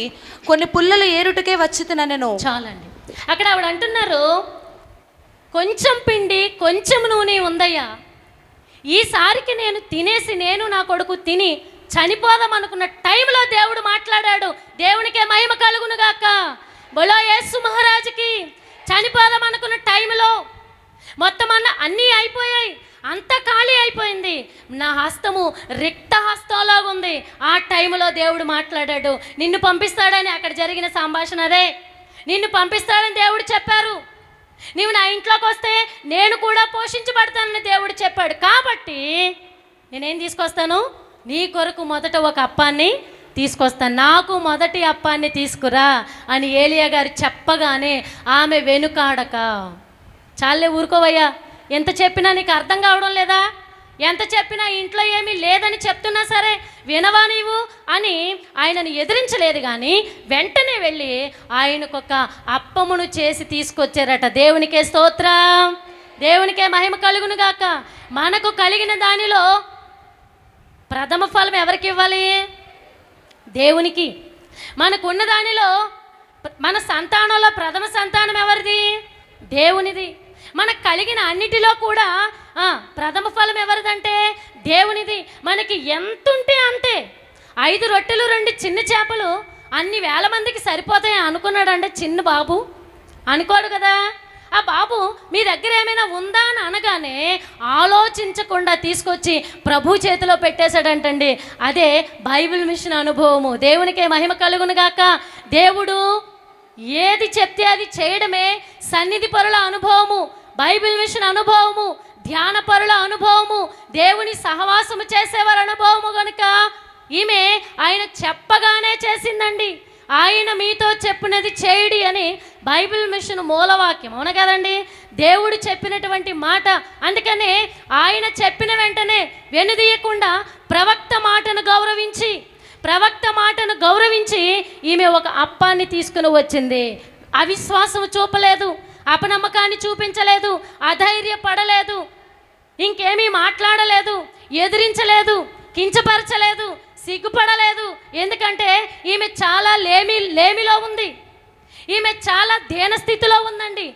B: కొన్ని పుల్లలు ఏరుటకే వచ్చితినెను.
A: చాలండి. అక్కడ ఆవిడ అంటున్నారు, కొంచెం పిండి కొంచెం నూనె ఉందయ్యా, ఈసారికి నేను తినేసి నేను నా కొడుకు తిని చనిపోదాం అనుకున్న టైంలో దేవుడు మాట్లాడాడు. దేవునికే మహిమ కలుగునుగాక. బోలో యేసు మహారాజుకి. చనిపోదాం అనుకున్న టైంలో మొత్తం అన్నీ అయిపోయాయి, అంతా ఖాళీ అయిపోయింది, నా హస్తము రిక్త హస్తంలో ఉంది. ఆ టైంలో దేవుడు మాట్లాడాడు. నిన్ను పంపిస్తాడని అక్కడ జరిగిన సంభాషణ అదే. నిన్ను పంపిస్తాడని దేవుడు చెప్పారు. నీవు నా ఇంట్లోకి వస్తే నేను కూడా పోషించబడతానని దేవుడు చెప్పాడు. కాబట్టి నేనేం తీసుకొస్తాను? నీ కొరకు మొదట ఒక అప్పాన్ని తీసుకొస్తాను, నాకు మొదటి అప్పాన్ని తీసుకురా అని ఏలియా గారు చెప్పగానే ఆమె వెనుకాడక, చాలే ఊరుకోవయ్యా, ఎంత చెప్పినా నీకు అర్థం కావడం లేదా? ఎంత చెప్పినా ఇంట్లో ఏమీ లేదని చెప్తున్నా సరే వినవా నీవు అని ఆయనను ఎదిరించలేదు, కానీ వెంటనే వెళ్ళి ఆయనకొక అప్పమును చేసి తీసుకొచ్చారట. దేవునికే స్తోత్రం, దేవునికే మహిమ కలుగును గాక. మనకు కలిగిన దానిలో ప్రథమ ఫలం ఎవరికి ఇవ్వాలి? దేవునికి. మనకున్న దానిలో మన సంతానంలో ప్రథమ సంతానం ఎవరిది? దేవునిది. మనకు కలిగిన అన్నిటిలో కూడా ప్రథమ ఫలం ఎవరిదంటే దేవునిది. మనకి ఎంత ఉంటే అంతే. 5 రొట్టెలు 2 చిన్న చేపలు అన్ని వేల మందికి సరిపోతాయి అనుకున్నాడంటే చిన్న బాబు? అనుకోడు కదా. ఆ బాబు మీ దగ్గర ఏమైనా ఉందా అని అనగానే ఆలోచించకుండా తీసుకొచ్చి ప్రభు చేతిలో పెట్టేశాడంటండి. అదే బైబిల్ మిషన్ అనుభవము. దేవునికే మహిమ కలుగును గాక. దేవుడు ఏది చెప్తే అది చేయడమే సన్నిధి పరుల అనుభవము, బైబిల్ మిషన్ అనుభవము, ధ్యాన పరుల అనుభవము, దేవుని సహవాసము చేసేవారి అనుభవము. కనుక ఈమె ఆయన చెప్పగానే చేసిందండి. ఆయన మీతో చెప్పినది చేయుడి అని బైబిల్ మిషన్ మూలవాక్యం, అవును కదండి? దేవుడు చెప్పినటువంటి మాట. అందుకనే ఆయన చెప్పిన వెంటనే వెనుదీయకుండా ప్రవక్త మాటను గౌరవించి ఈమె ఒక అప్పాన్ని తీసుకుని వచ్చింది. అవిశ్వాసం చూపలేదు, అపనమ్మకాన్ని చూపించలేదు, అధైర్యపడలేదు, ఇంకేమీ మాట్లాడలేదు, ఎదిరించలేదు, కించపరచలేదు, సిగ్గుపడలేదు. ఎందుకంటే ఈమె చాలా లేమిలో ఉంది, ఈమె చాలా దీనస్థితిలో ఉందండి.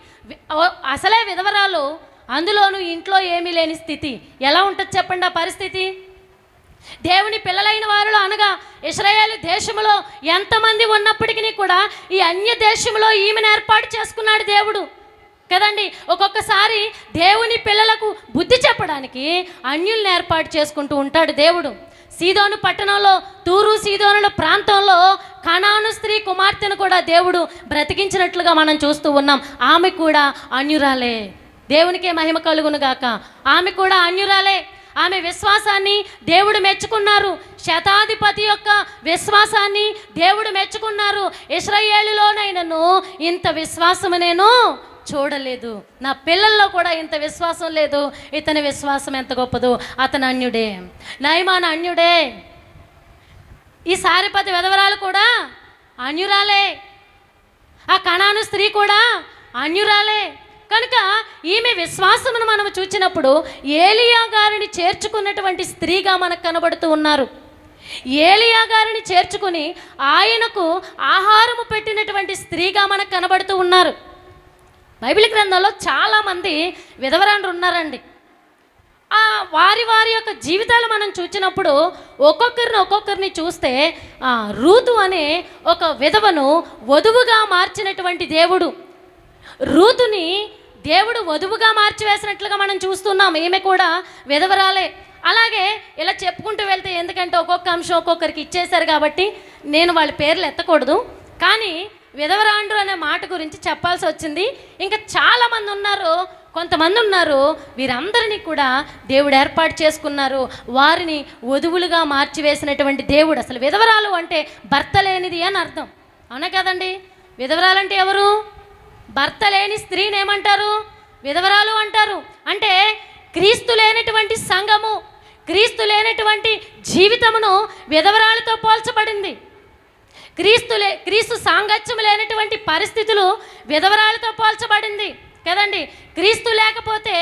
A: అసలే విధవరాలు, అందులోనూ ఇంట్లో ఏమీ లేని స్థితి. ఎలా ఉంటుంది చెప్పండి ఆ పరిస్థితి? దేవుని పిల్లలైన వారిలో అనగా ఇశ్రాయేలు దేశంలో ఎంతమంది ఉన్నప్పటికీ కూడా ఈ అన్య దేశంలో ఈమెను ఏర్పాటు చేసుకున్నాడు దేవుడు కదండి. ఒక్కొక్కసారి దేవుని పిల్లలకు బుద్ధి చెప్పడానికి అన్యుల్ని ఏర్పాటు చేసుకుంటూ ఉంటాడు దేవుడు. సీదోను పట్టణంలో, తూరు సీదోనుల ప్రాంతంలో కనాను స్త్రీ కుమార్తెను కూడా దేవుడు బ్రతికించినట్లుగా మనం చూస్తూ ఉన్నాం. ఆమె కూడా అన్యురాలే. దేవునికే మహిమ కలుగును గాక. ఆమె కూడా అన్యురాలే. ఆమె విశ్వాసాన్ని దేవుడు మెచ్చుకున్నారు. శతాధిపతి యొక్క విశ్వాసాన్ని దేవుడు మెచ్చుకున్నారు. ఇశ్రాయేలులోనైనను ఇంత విశ్వాసము నేను చూడలేదు, నా పిల్లల్లో కూడా ఇంత విశ్వాసం లేదు. ఇతని విశ్వాసం ఎంత గొప్పదో. అతను అన్యుడే, నయమాన అన్యుడే. ఈ సారెపతి విధవరాలు కూడా అన్యురాలే, ఆ కనాను స్త్రీ కూడా అన్యురాలే. కనుక ఈమె విశ్వాసమును మనం చూచినప్పుడు ఏలియా గారిని చేర్చుకున్నటువంటి స్త్రీగా మనకు కనబడుతూ ఉన్నారు. ఏలియా గారిని చేర్చుకుని ఆయనకు ఆహారము పెట్టినటువంటి స్త్రీగా మనకు కనబడుతూ ఉన్నారు. బైబిల్ గ్రంథంలో చాలామంది విధవరాండ్రు ఉన్నారండి. వారి యొక్క జీవితాలు మనం చూసినప్పుడు ఒక్కొక్కరిని చూస్తే రూతు అనే ఒక విధవను వధువుగా మార్చినటువంటి దేవుడు, రూతుని దేవుడు వధువుగా మార్చివేసినట్లుగా మనం చూస్తున్నాం. ఈమె కూడా విధవరాలే. అలాగే ఇలా చెప్పుకుంటూ వెళ్తే, ఎందుకంటే ఒక్కొక్క అంశం ఒక్కొక్కరికి ఇచ్చేశారు కాబట్టి నేను వాళ్ళ పేర్లు ఎత్తకూడదు, కానీ విధవరాండ్రు అనే మాట గురించి చెప్పాల్సి వచ్చింది. ఇంకా చాలామంది ఉన్నారు, కొంతమంది ఉన్నారు, వీరందరినీ కూడా దేవుడు ఏర్పాటు చేసుకున్నారు. వారిని వధువులుగా మార్చివేసినటువంటి దేవుడు. అసలు విధవరాలు అంటే భర్త లేనిది అని అర్థం, అవునా కదండి? విధవరాలంటే ఎవరు? భర్త లేని స్త్రీని ఏమంటారు? విధవరాలు అంటారు. అంటే క్రీస్తు లేనటువంటి సంఘము, క్రీస్తు లేనటువంటి జీవితమును విధవరాలతో పోల్చబడింది. క్రీస్తు సాంగత్యం లేనటువంటి పరిస్థితులు విధవరాలతో పోల్చబడింది కదండి. క్రీస్తు లేకపోతే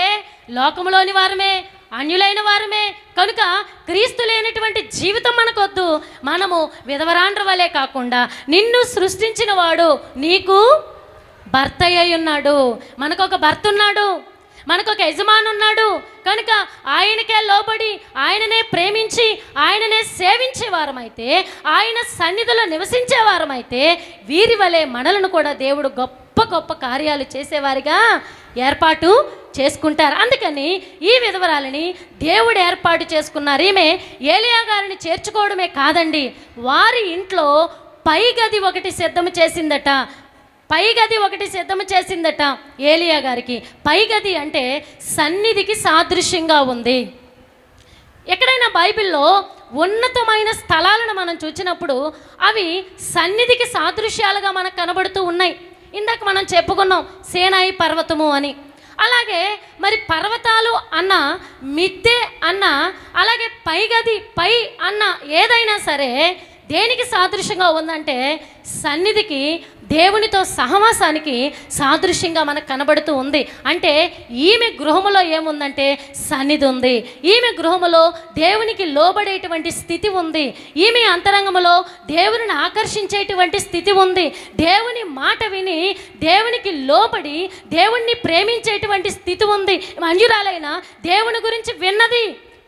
A: లోకములోని వారమే, అన్యులైన వారమే. కనుక క్రీస్తు లేనటువంటి జీవితం మనకొద్దు. మనము విధవరాండ్ర వలె కాకుండా నిన్ను సృష్టించిన వాడు నీకు భర్త అయి ఉన్నాడు. మనకొక భర్త ఉన్నాడు, మనకొక యజమాని ఉన్నాడు. కనుక ఆయనకే లోబడి, ఆయననే ప్రేమించి, ఆయననే సేవించే వారమైతే, ఆయన సన్నిధిలో నివసించే వారమైతే, వీరి వలె మనలను కూడా దేవుడు గొప్ప గొప్ప కార్యాలు చేసేవారిగా ఏర్పాటు చేసుకుంటారు. అందుకని ఈ విధవరాలని దేవుడు ఏర్పాటు చేసుకున్నారు. ఈమె ఏలియా గారిని చేర్చుకోవడమే కాదండి, వారి ఇంట్లో పైగది ఒకటి సిద్ధం చేసిందట. పైగది ఒకటి సిద్ధం చేసిందట ఏలియా గారికి. పైగది అంటే సన్నిధికి సాదృశ్యంగా ఉంది. ఎక్కడైనా బైబిల్లో ఉన్నతమైన స్థలాలను మనం చూసినప్పుడు అవి సన్నిధికి సాదృశ్యాలుగా మనకు కనబడుతూ ఉన్నాయి. ఇందాక మనం చెప్పుకున్నాం సేనాయి పర్వతము అని. అలాగే మరి పర్వతాలు అన్న, మిద్దె అన్న, అలాగే పైగది పై అన్న ఏదైనా సరే దేనికి సాదృశ్యంగా ఉందంటే సన్నిధికి, దేవునితో సహవాసానికి సాదృశ్యంగా మనకు కనబడుతూ ఉంది. అంటే ఈమె గృహములో ఏముందంటే సన్నిధి ఉంది. ఈమె గృహములో దేవునికి లోబడేటువంటి స్థితి ఉంది. ఈమె అంతరంగములో దేవుని ఆకర్షించేటువంటి స్థితి ఉంది. దేవుని మాట విని దేవునికి లోబడి దేవుణ్ణి ప్రేమించేటువంటి స్థితి ఉంది. అన్యురాలైన దేవుని గురించి విన్నది.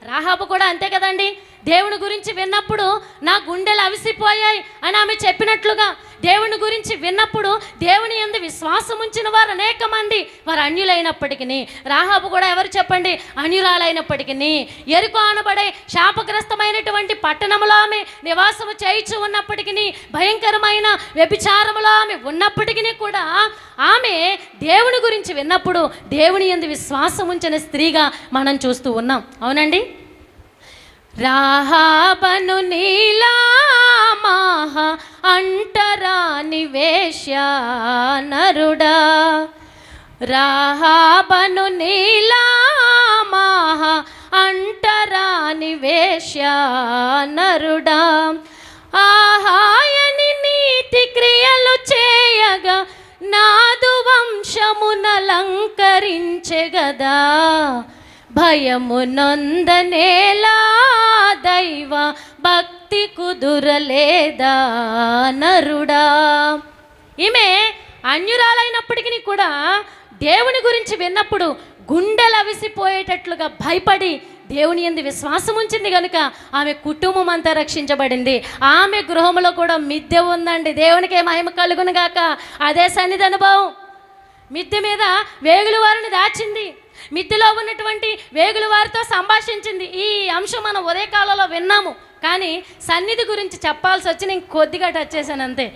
A: రాహాబు కూడా అంతే కదండి. దేవుని గురించి విన్నప్పుడు నా గుండెలు అవిసిపోయాయి అని ఆమె చెప్పినట్లుగా, దేవుని గురించి విన్నప్పుడు దేవుని యందు విశ్వాసం ఉంచిన వారు అనేక మంది, వారు అన్యులైనప్పటికీ, రాహాబు కూడా ఎవరు చెప్పండి, అన్యురాలైనప్పటికీ, యెరికో అనబడే శాపగ్రస్తమైనటువంటి పట్టణంలో ఆమె నివాసము చేయించు ఉన్నప్పటికీ, భయంకరమైన వ్యభిచారములో ఆమె ఉన్నప్పటికీ కూడా ఆమె దేవుని గురించి విన్నప్పుడు దేవుని యందు విశ్వాసం ఉంచిన స్త్రీగా మనం చూస్తూ ఉన్నాం. అవునండి. రాహాబను నీలామాహ అంటరాని వేశ్య నరుడా, రాహాబను నీలామాహ అంటరాని వేశ్య నరుడా, ఆహాయని నీతి క్రియలు చేయగా నాదు వంశమునలంకరించెగదా, భయము నొందనేలా దైవ భక్తి కుదురలేదా నరుడా. ఈమె అన్యురాలైనప్పటికీ కూడా దేవుని గురించి విన్నప్పుడు గుండెలు అవిసిపోయేటట్లుగా భయపడి దేవుని యందు విశ్వాసం ఉంచింది కనుక ఆమె కుటుంబం అంతా రక్షించబడింది. ఆమె గృహంలో కూడా మిద్దె ఉందండి. దేవునికే మహిమ కలుగును గాక. అదే సన్నిధి అనుభవం. మిద్దె మీద వేగుల వారిని దాచింది, మిద్దెలో ఉన్నటువంటి వేగుల వారితో సంభాషించింది. ఈ అంశం మనం ఉదయకాలంలో విన్నాము. కానీ సన్నిధి గురించి చెప్పాల్సి వచ్చి నేను కొద్దిగా టచ్ చేశాను అంతే.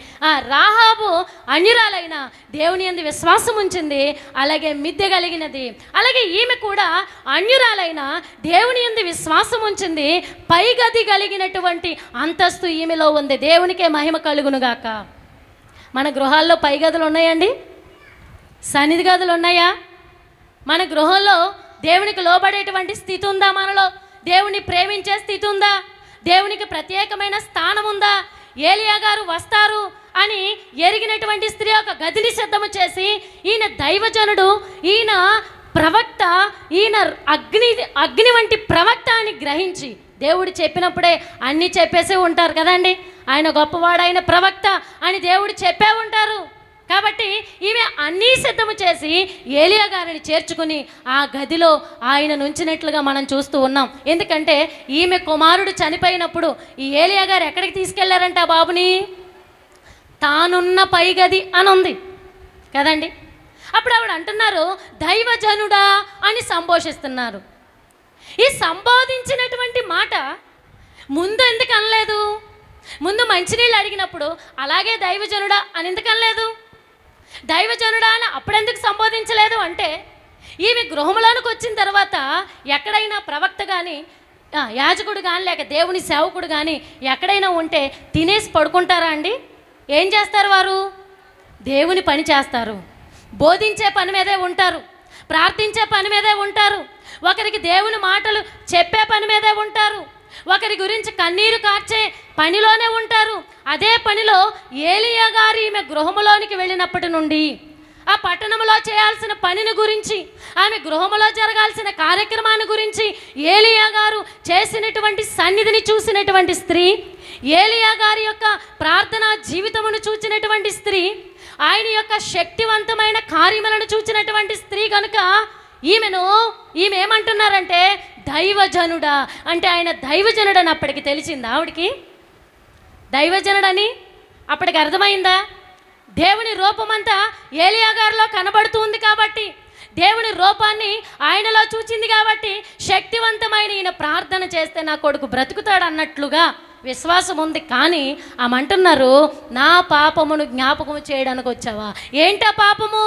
A: రాహాబు అన్యురాలైన దేవుని యందు విశ్వాసం ఉంచింది, అలాగే మిద్దె కలిగినది. అలాగే ఈమె కూడా అన్యురాలైన దేవుని యందు విశ్వాసం ఉంచింది, పైగది కలిగినటువంటి అంతస్తు ఈమెలో ఉంది. దేవునికే మహిమ కలుగునుగాక. మన గృహాల్లో పైగదులు ఉన్నాయండి? సన్నిధి గదులు ఉన్నాయా? మన గృహంలో దేవునికి లోబడేటువంటి స్థితి ఉందా? మనలో దేవుని ప్రేమించే స్థితి ఉందా? దేవునికి ప్రత్యేకమైన స్థానం ఉందా? ఏలియా గారు వస్తారు అని ఎరిగినటువంటి స్త్రీ ఒక గదిని సిద్ధము చేసి, ఈయన దైవజనుడు, ఈయన ప్రవక్త, ఈయన అగ్ని వంటి ప్రవక్త అని గ్రహించి, దేవుడు చెప్పినప్పుడే అన్నీ చెప్పేసి ఉంటారు కదండి. ఆయన గొప్పవాడు, ఆయన ప్రవక్త అని దేవుడు చెప్పే ఉంటారు. కాబట్టి ఈమె అన్నీ సిద్ధము చేసి ఏలియా గారిని చేర్చుకుని ఆ గదిలో ఆయన నుంచినట్లుగా మనం చూస్తూ ఉన్నాం. ఎందుకంటే ఈమె కుమారుడు చనిపోయినప్పుడు ఈ ఏలియా గారు ఎక్కడికి తీసుకెళ్లారంట ఆ బాబుని? తానున్న పై గది అని ఉంది కదండి. అప్పుడు ఆవిడ అంటున్నారు, దైవజనుడా అని సంబోధిస్తున్నారు. ఈ సంబోధించినటువంటి మాట ముందు ఎందుకు అనలేదు? ముందు మంచినీళ్ళు అడిగినప్పుడు అలాగే దైవజనుడా అని ఎందుకు అనలేదు? దైవజనుడా అని అప్పుడెందుకు సంబోధించలేదు అంటే, ఈమె గృహంలోనికి వచ్చిన తర్వాత ఎక్కడైనా ప్రవక్త కానీ, యాజకుడు కానీ, లేక దేవుని సేవకుడు కానీ ఎక్కడైనా ఉంటే తినేసి పడుకుంటారా అండి? ఏం చేస్తారు వారు? దేవుని పని చేస్తారు, బోధించే పని మీదే ఉంటారు, ప్రార్థించే పని మీదే ఉంటారు, ఒకరికి దేవుని మాటలు చెప్పే పని మీదే ఉంటారు, ఒకరి గురించి కన్నీరు కార్చే పనిలోనే ఉంటారు. అదే పనిలో ఏలియా గారు ఈమె గృహములోనికి వెళ్ళినప్పటి నుండి ఆ పట్టణంలో చేయాల్సిన పనిని గురించి, ఆమె గృహములో జరగాల్సిన కార్యక్రమాన్ని గురించి ఏలియా గారు చేసినటువంటి సన్నిధిని చూసినటువంటి స్త్రీ, ఏలియా గారి యొక్క ప్రార్థనా జీవితమును చూసినటువంటి స్త్రీ, ఆయన యొక్క శక్తివంతమైన కార్యములను చూసినటువంటి స్త్రీ కనుక ఈమె ఏమంటున్నారంటే దైవజనుడా అంటే ఆయన దైవజనుడని అప్పటికి తెలిసిందా? ఆవిడికి దైవజనుడని అప్పటికి అర్థమైందా? దేవుని రూపమంతా ఏలియా గారిలో కనబడుతుంది కాబట్టి, దేవుని రూపాన్ని ఆయనలో చూచింది కాబట్టి, శక్తివంతమైన ఈయన ప్రార్థన చేస్తే నా కొడుకు బ్రతుకుతాడు అన్నట్లుగా విశ్వాసం ఉంది. కానీ ఆమె అంటున్నారు, నా పాపమును జ్ఞాపకం చేయడానికి వచ్చావా? ఏంటా పాపము?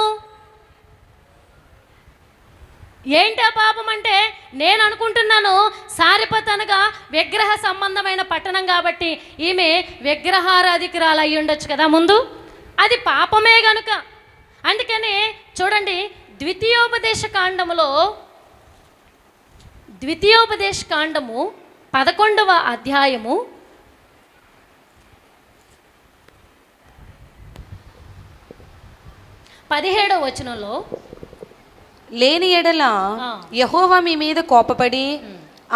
A: ఏంటా పాపం అంటే, నేను అనుకుంటున్నాను సారెపత్ అనగా విగ్రహ సంబంధమైన పట్టణం కాబట్టి ఈమె విగ్రహారాధికురాలు అయి ఉండొచ్చు కదా ముందు. అది పాపమే గనుక. అందుకని చూడండి, ద్వితీయోపదేశ కాండము 11వ అధ్యాయము 17వ వచనంలో,
B: లేని ఎడల యెహోవా మీ మీద కోపపడి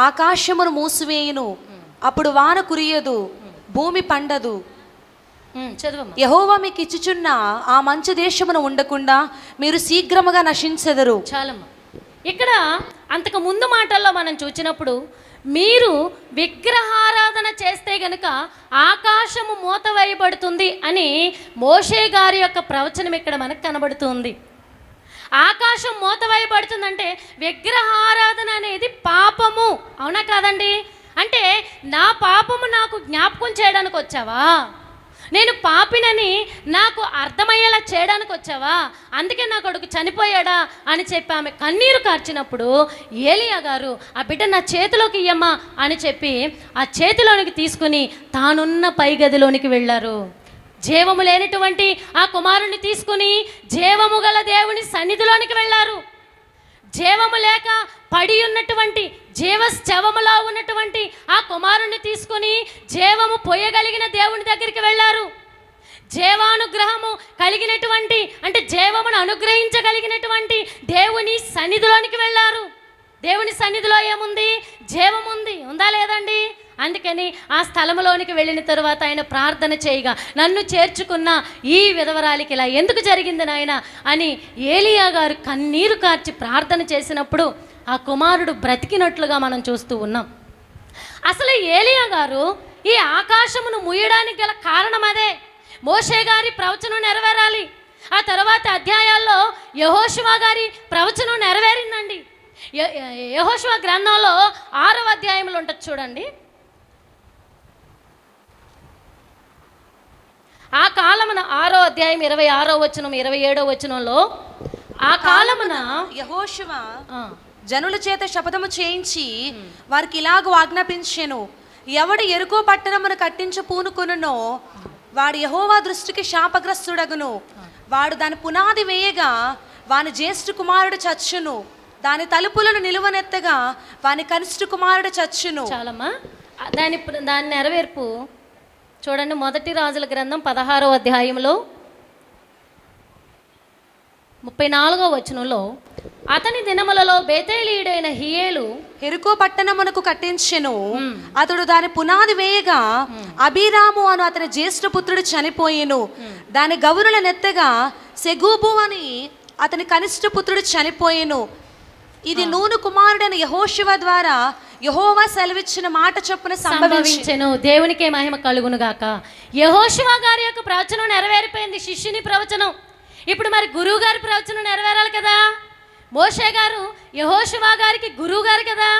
B: ఆకాశమును మూసివేయును, అప్పుడు వాన కురియదు, భూమి పండదు.
A: చదవమ్మా.
B: యెహోవా మీకు ఇచ్చుచున్న ఆ మంచి దేశమును ఉండకుండా మీరు శీఘ్రముగా నశించెదరు.
A: చాలమ్మా. ఇక్కడ అంతకు ముందు మాటల్లో మనం చూసినప్పుడు, మీరు విగ్రహారాధన చేస్తే గనుక ఆకాశము మూత వేయబడుతుంది అని మోషే గారి యొక్క ప్రవచనం ఇక్కడ మనకు కనబడుతుంది. ఆకాశం మూత వేయబడుతుందంటే విగ్రహారాధన అనేది పాపము, అవునా కాదండి? అంటే నా పాపము నాకు జ్ఞాపకం చేయడానికి వచ్చావా? నేను పాపినని నాకు అర్థమయ్యేలా చేయడానికి వచ్చావా? అందుకే నా కొడుకు చనిపోయాడా అని చెప్పి ఆమె కన్నీరు కార్చినప్పుడు ఏలియా గారు ఆ బిడ్డ నా చేతిలోకి ఇయ్యమ్మా అని చెప్పి ఆ చేతిలోనికి తీసుకుని తానున్న పై గదిలోనికి వెళ్ళారు. జీవము లేనటువంటి ఆ కుమారుని తీసుకుని జీవము గల దేవుని సన్నిధిలోనికి వెళ్ళారు. జీవము లేక పడి ఉన్నటువంటి జీవశవములా ఉన్నటువంటి ఆ కుమారుని తీసుకుని జీవము పొయ్యగలిగిన దేవుని దగ్గరికి వెళ్ళారు. జీవానుగ్రహము కలిగినటువంటి, అంటే జీవమును అనుగ్రహించగలిగినటువంటి దేవుని సన్నిధిలోనికి వెళ్ళారు. దేవుని సన్నిధిలో ఏముంది? జీవముంది. ఉందా లేదండి? అందుకని ఆ స్థలంలోనికి వెళ్ళిన తరువాత ఆయన ప్రార్థన చేయగా, నన్ను చేర్చుకున్న ఈ విధవరాలికి ఇలా ఎందుకు జరిగింది నాయన అని ఏలియా గారు కన్నీరు కార్చి ప్రార్థన చేసినప్పుడు ఆ కుమారుడు బ్రతికినట్లుగా మనం చూస్తూ ఉన్నాం. అసలు ఏలియా గారు ఈ ఆకాశమును ముయ్యడానికి గల కారణం అదే. మోషే గారి ప్రవచనం నెరవేరాలి. ఆ తర్వాత అధ్యాయాల్లో యెహోషువ గారి ప్రవచనం నెరవేరిందండి. యెహోషువ గ్రంథంలో 6వ అధ్యాయంలో ఉంటుంది చూడండి. ఆ కాలమున 6వ అధ్యాయం 26వ వచనం 27వ వచనంలో, ఆ కాలమున
B: యెహోషువ జనుల చేత శపథము చేయించి వారికి ఇలాగూ ఆజ్ఞాపించెను, ఎవడు యెరికో పట్టణమును కట్టించు పూనుకొనునో వాడు యెహోవా దృష్టికి శాపగ్రస్తుడగును. వాడు దాని పునాది వేయగా వాని జ్యేష్ఠ కుమారుడు చచ్చును, దాని తలుపులను నిలువనెత్తగా వాని కనిష్ఠ కుమారుడు చచ్చును.
A: చాలమ్మా. దాని నెరవేర్పు చూడండి. 1 రాజుల గ్రంథం 16వ అధ్యాయంలో 34వ వచనంలో, అతని దినములలో బేతేలీయుడైన హియేలు
B: యెరికో పట్టణమునకు కట్టించెను. అతడు దాని పునాది వేయగా అబీరాము అను అతని జ్యేష్ఠ పుత్రుడు చనిపోయెను. దాని గౌరులనెత్తగా సెగూబు అని అతని కనిష్ఠ పుత్రుడు చనిపోయెను. ఇది నూను కుమారుడైన యెహోషువ ద్వారా యెహోవా సెలవిచ్చిన మాట చొప్పున సంభవించెను.
A: దేవునికే మహిమ కలుగును గాక. యెహోషువ గారి యొక్క ప్రవచనం నెరవేరిపోయింది, శిష్యుని ప్రవచనం. ఇప్పుడు మరి గురువు గారి ప్రవచనం నెరవేరాలి కదా. మోషే గారు యెహోషువ గారికి గురువు గారు కదా.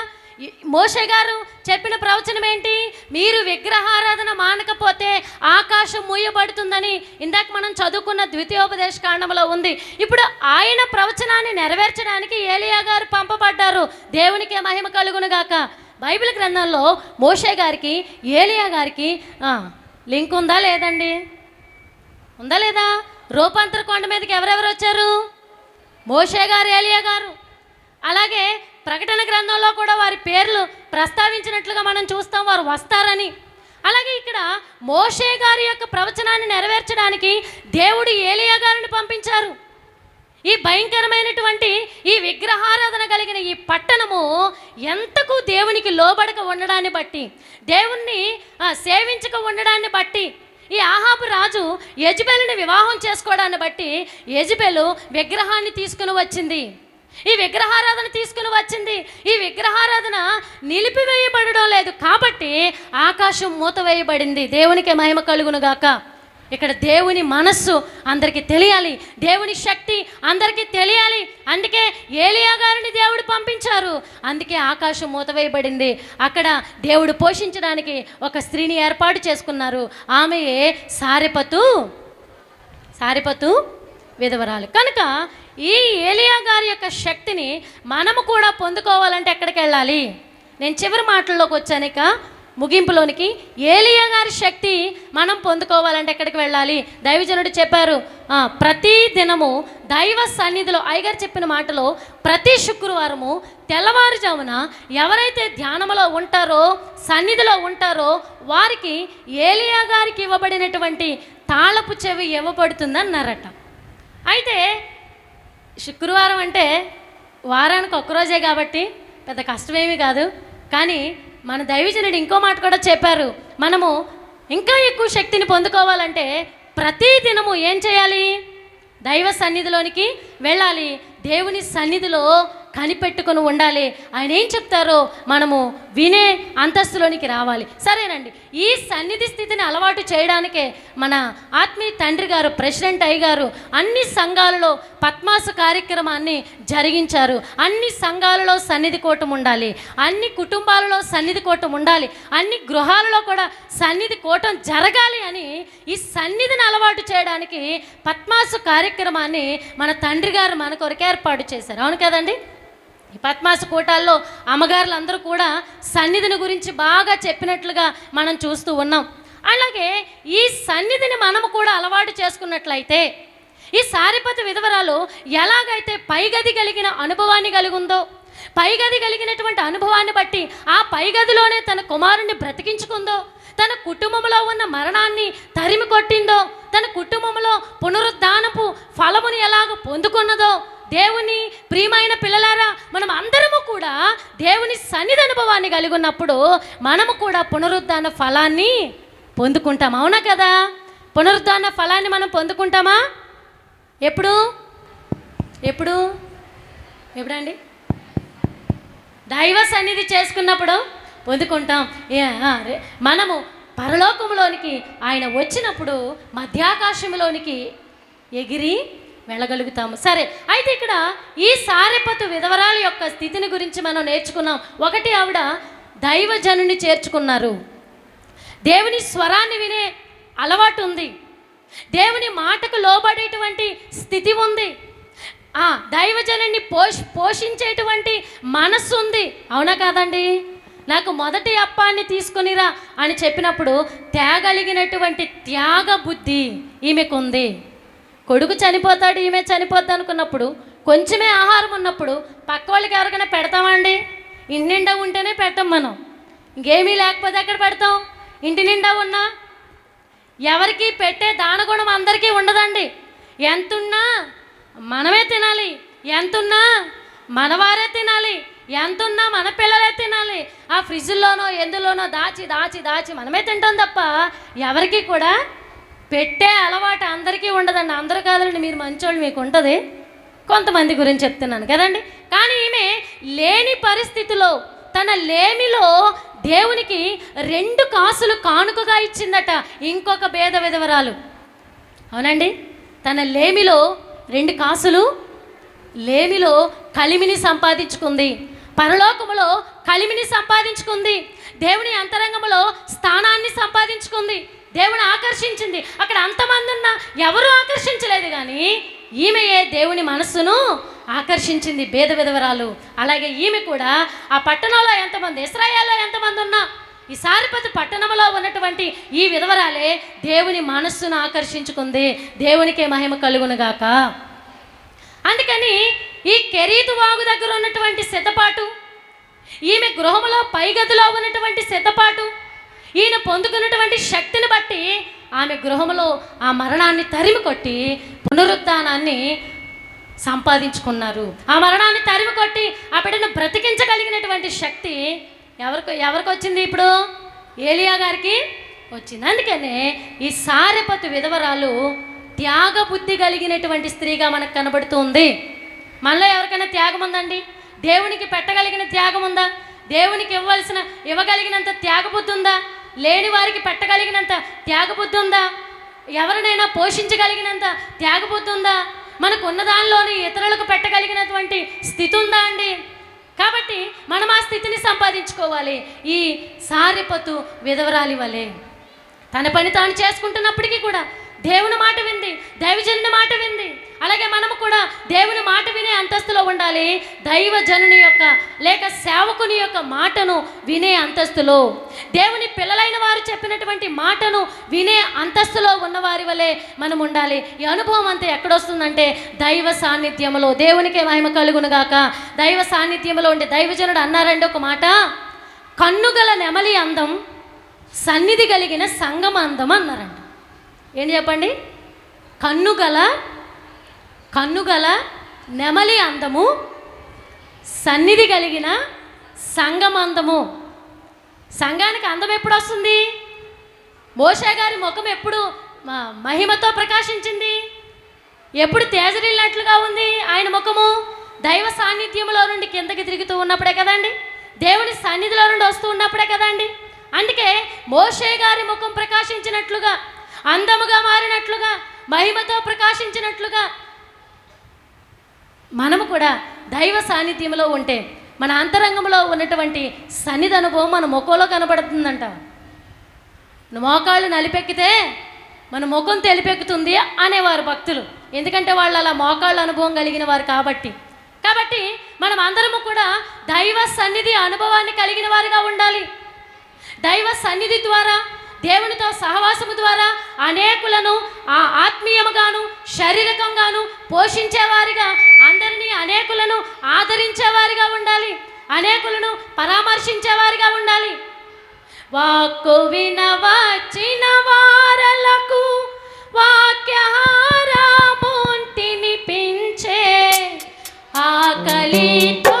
A: మోషే గారు చెప్పిన ప్రవచనం ఏంటి? మీరు విగ్రహారాధన మానకపోతే ఆకాశం మూయబడుతుందని ఇందాక మనం చదువుకున్న ద్వితీయోపదేశ కాండంలో ఉంది. ఇప్పుడు ఆయన ప్రవచనాన్ని నెరవేర్చడానికి ఏలియా గారు పంపబడ్డారు. దేవునికే మహిమ కలుగును గాక. బైబిల్ గ్రంథంలో మోషే గారికి ఏలియా గారికి లింక్ ఉందా లేదండి? ఉందా లేదా? రూపాంతర కొండ మీదకి ఎవరెవరు వచ్చారు? మోషే గారు, ఏలియా గారు. అలాగే ప్రకటన గ్రంథంలో కూడా వారి పేర్లు ప్రస్తావించినట్లుగా మనం చూస్తాం, వారు వస్తారని. అలాగే ఇక్కడ మోషే గారి యొక్క ప్రవచనాన్ని నెరవేర్చడానికి దేవుడు ఏలియా గారిని పంపించారు. ఈ భయంకరమైనటువంటి ఈ విగ్రహారాధన కలిగిన ఈ పట్టణము ఎంతకు దేవునికి లోబడక ఉండడాన్ని బట్టి, దేవుణ్ణి సేవించక ఉండడాన్ని బట్టి, ఈ ఆహాబు రాజు యెజబెలుని వివాహం చేసుకోవడాన్ని బట్టి యెజబెలు విగ్రహాన్ని తీసుకుని వచ్చింది. ఈ విగ్రహారాధన తీసుకుని వచ్చింది. ఈ విగ్రహారాధన నిలిపివేయబడడం లేదు కాబట్టి ఆకాశం మూతవేయబడింది. దేవునికి మహిమ కలుగును గాక. ఇక్కడ దేవుని మనస్సు అందరికీ తెలియాలి, దేవుని శక్తి అందరికీ తెలియాలి. అందుకే ఏలియా గారిని దేవుడు పంపించారు. అందుకే ఆకాశం మూతవేయబడింది. అక్కడ దేవుడు పోషించడానికి ఒక స్త్రీని ఏర్పాటు చేసుకున్నారు. ఆమెయే సారెపతు విధవరాలు. కనుక ఈ ఏలియా గారి యొక్క శక్తిని మనము కూడా పొందుకోవాలంటే ఎక్కడికి వెళ్ళాలి? నేను చివరి మాటల్లోకి వచ్చానిక ముగింపులోనికి ఏలియా గారి శక్తి మనం పొందుకోవాలంటే ఎక్కడికి వెళ్ళాలి? దైవజనుడు చెప్పారు, ప్రతి దినము దైవ సన్నిధిలో, అయ్యగారు చెప్పిన మాటలో, ప్రతి శుక్రవారము తెల్లవారుజామున ఎవరైతే ధ్యానంలో ఉంటారో, సన్నిధిలో ఉంటారో వారికి ఏలియా గారికి ఇవ్వబడినటువంటి తాళపు చెవి ఇవ్వబడుతుందన్నారట. అయితే శుక్రవారం అంటే వారానికి ఒక్కరోజే కాబట్టి పెద్ద కష్టమేమీ కాదు. కానీ మన దైవజనుడు ఇంకో మాట కూడా చెప్పారు, మనము ఇంకా ఎక్కువ శక్తిని పొందుకోవాలంటే ప్రతి దినము ఏం చేయాలి? దైవ సన్నిధిలోనికి వెళ్ళాలి, దేవుని సన్నిధిలో కనిపెట్టుకొని ఉండాలి. ఆయన ఏం చెప్తారో మనము వినే అంతస్తులోనికి రావాలి. సరేనండి, ఈ సన్నిధి స్థితిని అలవాటు చేయడానికే మన ఆత్మీయ తండ్రి గారు, ప్రెసిడెంట్ అయ్యగారు అన్ని సంఘాలలో పద్మాసు కార్యక్రమాన్ని జరిగించారు. అన్ని సంఘాలలో సన్నిధి కూటం ఉండాలి, అన్ని కుటుంబాలలో సన్నిధి కూటం ఉండాలి, అన్ని గృహాలలో కూడా సన్నిధి కూటం జరగాలి అని ఈ సన్నిధిని అలవాటు చేయడానికి పద్మాసు కార్యక్రమాన్ని మన తండ్రి గారు మన కొరకు ఏర్పాటు చేశారు. అవును కదండి? ఈ పద్మాసు కూటాల్లో అమ్మగారులు అందరూ కూడా సన్నిధిని గురించి బాగా చెప్పినట్లుగా మనం చూస్తూ ఉన్నాం. అలాగే ఈ సన్నిధిని మనము కూడా అలవాటు చేసుకున్నట్లయితే ఈ సారెపతు విధవరాలు ఎలాగైతే పైగది కలిగిన అనుభవాన్ని కలిగి ఉందో, పైగది కలిగినటువంటి అనుభవాన్ని బట్టి ఆ పైగదిలోనే తన కుమారుణ్ణి బ్రతికించుకుందో, తన కుటుంబంలో ఉన్న మరణాన్ని తరిమి కొట్టిందో, తన కుటుంబంలో పునరుద్ధానపు ఫలముని ఎలాగ పొందుకున్నదో, దేవుని ప్రియమైన పిల్లలారా, మనం అందరము కూడా దేవుని సన్నిధి అనుభవాన్ని కలిగి ఉన్నప్పుడు మనము కూడా పునరుద్ధాన ఫలాన్ని పొందుకుంటాం. అవునా కదా? పునరుద్ధాన ఫలాన్ని మనం పొందుకుంటామా? ఎప్పుడండి? దైవ సన్నిధి చేసుకున్నప్పుడు పొందుకుంటాం. మనము పరలోకంలోనికి ఆయన వచ్చినప్పుడు మధ్యాకాశంలోనికి ఎగిరి వెళ్ళగలుగుతాము. సరే, అయితే ఇక్కడ ఈ సారెపతు విధవరాల యొక్క స్థితిని గురించి మనం నేర్చుకున్నాం. ఒకటి, ఆవిడ దైవజనుని చేర్చుకున్నారు, దేవుని స్వరాన్ని వినే అలవాటు ఉంది, దేవుని మాటకు లోబడేటువంటి స్థితి ఉంది, దైవజనుని పోషించేటువంటి మనస్సు ఉంది. అవునా కాదండి? నాకు మొదటి అప్పాన్ని తీసుకునిరా అని చెప్పినప్పుడు తేగలిగినటువంటి త్యాగ బుద్ధి ఈమెకుంది. కొడుకు చనిపోతాడు, ఈమె చనిపోద్ది అనుకున్నప్పుడు, కొంచెమే ఆహారం ఉన్నప్పుడు పక్క వాళ్ళకి ఎవరికైనా పెడతామా అండి? ఇంటి నిండా ఉంటేనే పెట్టాం మనం, ఇంకేమీ లేకపోతే ఎక్కడ పెడతాం? ఇంటి నిండా ఉన్నా ఎవరికి పెట్టే దానగుణం అందరికీ ఉండదండి. ఎంతున్నా మనమే తినాలి, ఎంతున్నా మనవారే తినాలి, ఎంతున్నా మన పిల్లలే తినాలి. ఆ ఫ్రిడ్జ్లోనో ఎందులోనో దాచి దాచి దాచి మనమే తింటాం తప్ప ఎవరికి కూడా పెట్టే అలవాటు అందరికీ ఉండదండి. అందరూ కాదండి, మీరు మంచోళ్ళు, మీకు ఉంటుంది. కొంతమంది గురించి చెప్తున్నాను కదండి. కానీ ఈమె లేని పరిస్థితిలో, తన లేమిలో దేవునికి 2 కాసులు కానుకగా ఇచ్చిందట ఇంకొక పేద విధవరాలు. అవునండి? తన లేమిలో 2 కాసులు, లేమిలో కలిమిని సంపాదించుకుంది, పరలోకములో కలిమిని సంపాదించుకుంది, దేవుని అంతరంగములో స్థానాన్ని సంపాదించుకుంది, దేవుని ఆకర్షించింది. అక్కడ అంతమంది ఉన్నా ఎవరు ఆకర్షించలేదు, కానీ ఈమెయే దేవుని మనస్సును ఆకర్షించింది, భేద విధవరాలు. అలాగే ఈమె కూడా ఆ పట్టణంలో ఎంతమంది, ఇశ్రాయేల్లో ఎంతమంది ఉన్నా ఈ సారెపతు పట్టణంలో ఉన్నటువంటి ఈ విధవరాలే దేవుని మనస్సును ఆకర్షించుకుంది. దేవునికే మహిమ కలుగునుగాక. అందుకని ఈ కెరీతు వాగు దగ్గర ఉన్నటువంటి సిద్ధపాటు, ఈమె గృహంలో పైగదిలో ఉన్నటువంటి సిద్ధపాటు, ఈయన పొందుకున్నటువంటి శక్తిని బట్టి ఆమె గృహంలో ఆ మరణాన్ని తరిమి కొట్టి పునరుద్ధానాన్ని సంపాదించుకున్నారు. ఆ మరణాన్ని తరిమి కొట్టి ఆ బిడ్డను బ్రతికించగలిగినటువంటి శక్తి ఎవరికి వచ్చింది? ఇప్పుడు ఏలియా గారికి వచ్చింది. అందుకనే ఈ సారెపతు విధవరాలు త్యాగ బుద్ధి కలిగినటువంటి స్త్రీగా మనకు కనబడుతుంది. మనలో ఎవరికైనా త్యాగం ఉందండి? దేవునికి పెట్టగలిగిన త్యాగం ఉందా? దేవునికి ఇవ్వగలిగినంత త్యాగబుద్ధి ఉందా? లేని వారికి పెట్టగలిగినంత త్యాగబుద్ధి ఉందా? ఎవరినైనా పోషించగలిగినంత త్యాగబుద్ధి ఉందా? మనకు ఉన్న దానిలోని ఇతరులకు పెట్టగలిగినటువంటి స్థితి ఉందా అండి? కాబట్టి మనం ఆ స్థితిని సంపాదించుకోవాలి. ఈ సారెపతు విధవరాలి వలె తన పని తాను చేసుకుంటున్నప్పటికీ కూడా దేవుని మాట వింది, దైవజనుని మాట వింది. అలాగే మనము కూడా దేవుని మాట వినే అంతస్తులో ఉండాలి. దైవజనుని యొక్క లేక సేవకుని యొక్క మాటను వినే అంతస్తులో, దేవుని పిల్లలైన వారు చెప్పినటువంటి మాటను వినే అంతస్తులో ఉన్నవారి వలె మనం ఉండాలి. ఈ అనుభవం అంతా ఎక్కడొస్తుందంటే దైవ సాన్నిధ్యంలో. దేవునికే మహిమ కలుగునుగాక. దైవ సాన్నిధ్యంలో ఉండే దైవజనుడు అన్నారండి ఒక మాట, కన్నుగల నెమలి అందం, సన్నిధి కలిగిన సంగమ అందం అన్నారంట. ఏంటి చెప్పండి? కన్నుగల నెమలి అందము, సన్నిధి కలిగిన సంగమ అందము. సంఘానికి అందం ఎప్పుడు వస్తుంది? మోషే గారి ముఖం ఎప్పుడు మహిమతో ప్రకాశించింది? ఎప్పుడు తేజరిల్లినట్లుగా ఉంది ఆయన ముఖము? దైవ సాన్నిధ్యంలో నుండి కిందకి తిరుగుతూ ఉన్నప్పుడే కదండి, దేవుని సన్నిధిలో నుండి వస్తూ ఉన్నప్పుడే కదండి. అందుకే మోషే గారి ముఖం ప్రకాశించినట్లుగా, అందముగా మారినట్లుగా, మహిమతో ప్రకాశించినట్లుగా మనము కూడా దైవ సాన్నిధ్యంలో ఉంటే మన అంతరంగంలో ఉన్నటువంటి సన్నిధి అనుభవం మన ముఖంలో కనబడుతుందంట. మోకాళ్ళు నలిపెక్కితే మన ముఖం తెలిపెక్కుతుంది అనేవారు భక్తులు. ఎందుకంటే వాళ్ళు అలా మోకాళ్ళ అనుభవం కలిగిన వారు కాబట్టి మనం అందరము కూడా దైవ సన్నిధి అనుభవాన్ని కలిగిన వారిగా ఉండాలి. దైవ సన్నిధి ద్వారా, దేవునితో సహవాసము ద్వారా అనేకులను ఆత్మీయముగాను శారీరకంగాను పోషించేవారిగా, అందరినీ అనేకులను ఆదరించేవారిగా ఉండాలి, అనేకులను పరామర్శించేవారిగా ఉండాలి. వాక్కు వినవచ్చిన వారలకు వాక్యహారము తినిపించే ఆకలితో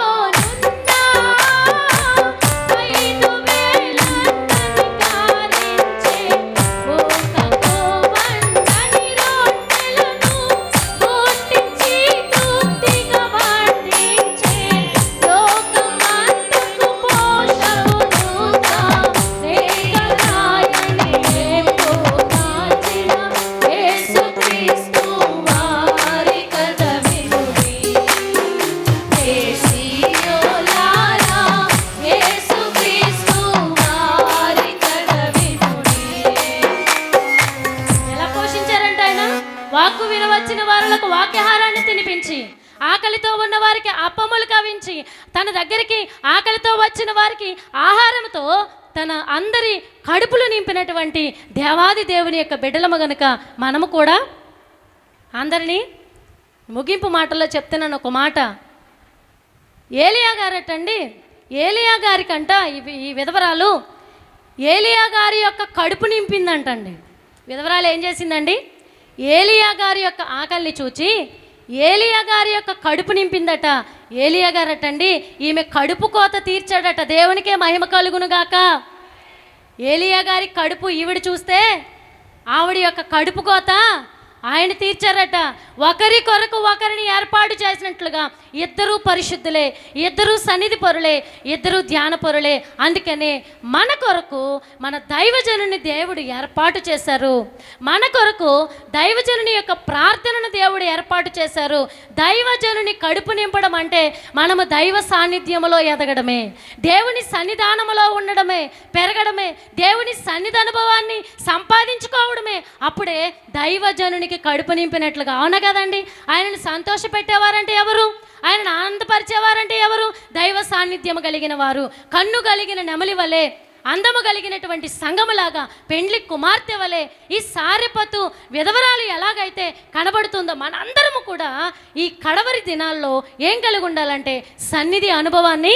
A: వాక్కు వినవచ్చిన వారులకు వాక్యహారాన్ని తినిపించి, ఆకలితో ఉన్న వారికి అప్పములు కవించి, తన దగ్గరికి ఆకలితో వచ్చిన వారికి ఆహారంతో తన అందరి కడుపులు నింపినటువంటి దేవాది దేవుని యొక్క బిడ్డలము గనుక మనము కూడా అందరినీ ముగింపు మాటల్లో చెప్తున్నాను ఒక మాట. ఏలియా గారటండి, ఏలియా గారికంట ఈ విధవరాలు ఏలియా గారి యొక్క కడుపు నింపిందంటండి. విధవరాలు ఏం చేసిందండి? ఏలియా గారి యొక్క ఆకలిని చూచి ఏలియా గారి యొక్క కడుపు నింపిందట. ఏలియా గారటండి ఈమె కడుపు కోత తీర్చాడట. దేవునికే మహిమ కలుగునుగాక. ఏలియా గారి కడుపు ఈవిడ చూస్తే ఆవిడ యొక్క కడుపు కోత ఆయన తీర్చారట. ఒకరి కొరకు ఒకరిని ఏర్పాటు చేసినట్లుగా ఇద్దరూ పరిశుద్ధులే, ఇద్దరూ సన్నిధి పరులే, ఇద్దరూ ధ్యాన పరులే. అందుకనే మన కొరకు మన దైవజనుని దేవుడు ఏర్పాటు చేశారు. మన కొరకు దైవజనుని యొక్క ప్రార్థనను దేవుడు ఏర్పాటు చేశారు. దైవజనుని కడుపు నింపడం అంటే మనము దైవ సాన్నిధ్యములో ఎదగడమే, దేవుని సన్నిధానములో ఉండడమే, పెరగడమే, దేవుని సన్నిధి అనుభవాన్ని సంపాదించుకోవడమే. అప్పుడే దైవజనునికి కడుపు నింపినట్లుగా. అవునా కదండి? ఆయనను సంతోష పెట్టేవారంటే ఎవరు? ఆయనను ఆనందపరిచేవారంటే ఎవరు? దైవ సాన్నిధ్యము కలిగిన వారు. కన్ను కలిగిన నెమలి వలె, అందము కలిగినటువంటి సంగములాగా, పెండ్లి కుమార్తె వలె ఈ సారెపతు విధవరాలు ఎలాగైతే కనబడుతుందో మనందరము కూడా ఈ కడవరి దినాల్లో ఏం కలిగి ఉండాలంటే సన్నిధి అనుభవాన్ని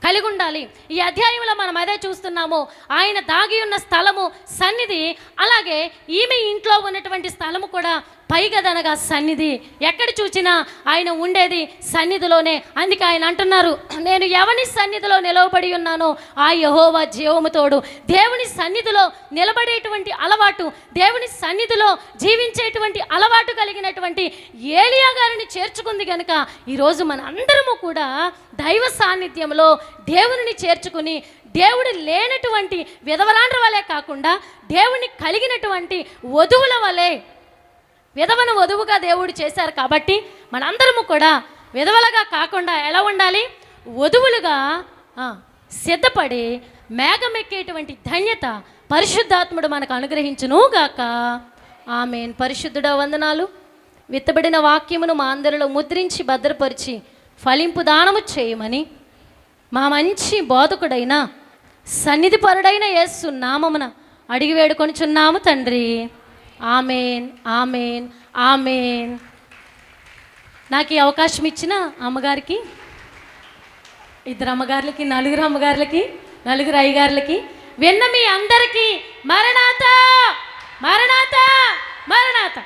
A: కలిగి ఉండాలి. ఈ అధ్యాయంలో మనం అదే చూస్తున్నాము. ఆయన దాగి ఉన్న స్థలము సన్నిధి, అలాగే ఈమె ఇంట్లో ఉన్నటువంటి స్థలము కూడా పైగదనగా సన్నిధి. ఎక్కడ చూసినా ఆయన ఉండేది సన్నిధిలోనే. అందుకే ఆయన అంటున్నారు, నేను ఎవని సన్నిధిలో నిలవబడి ఉన్నానో ఆ యెహోవా జీవము తోడు. దేవుని సన్నిధిలో నిలబడేటువంటి అలవాటు, దేవుని సన్నిధిలో జీవించేటువంటి అలవాటు కలిగినటువంటి ఏలియా గారిని చేర్చుకుంది కనుక ఈరోజు మన అందరము కూడా దైవ సాన్నిధ్యంలో దేవుని చేర్చుకుని, దేవుడు లేనటువంటి విధవరాండ్ర వలె కాకుండా దేవుని కలిగినటువంటి వధువుల వలె, విధవను వధువుగా దేవుడు చేశారు కాబట్టి మనందరము కూడా విధవలుగా కాకుండా ఎలా ఉండాలి? వధువులుగా సిద్ధపడి మేఘమెక్కేటువంటి ధన్యత పరిశుద్ధాత్ముడు మనకు అనుగ్రహించును గాక. ఆమేన్. పరిశుద్ధుడా వందనాలు. విత్తబడిన వాక్యమును మా అందరిలో ముద్రించి భద్రపరిచి ఫలింపు దానము చేయమని మా మంచి బోధకుడైన సన్నిధిపరుడైన యేసు నామమున అడిగి వేడుకొనుచున్నాము తండ్రి. ఆమేన్, ఆమేన్, ఆమేన్. నాకు ఈ అవకాశం ఇచ్చిన అమ్మగారికి, 2 అమ్మగారులకి, 4 అమ్మగారులకి, 4 అయ్యగారులకి, విన్న మీ అందరికీ మరణాత, మరణాత, మరణాత.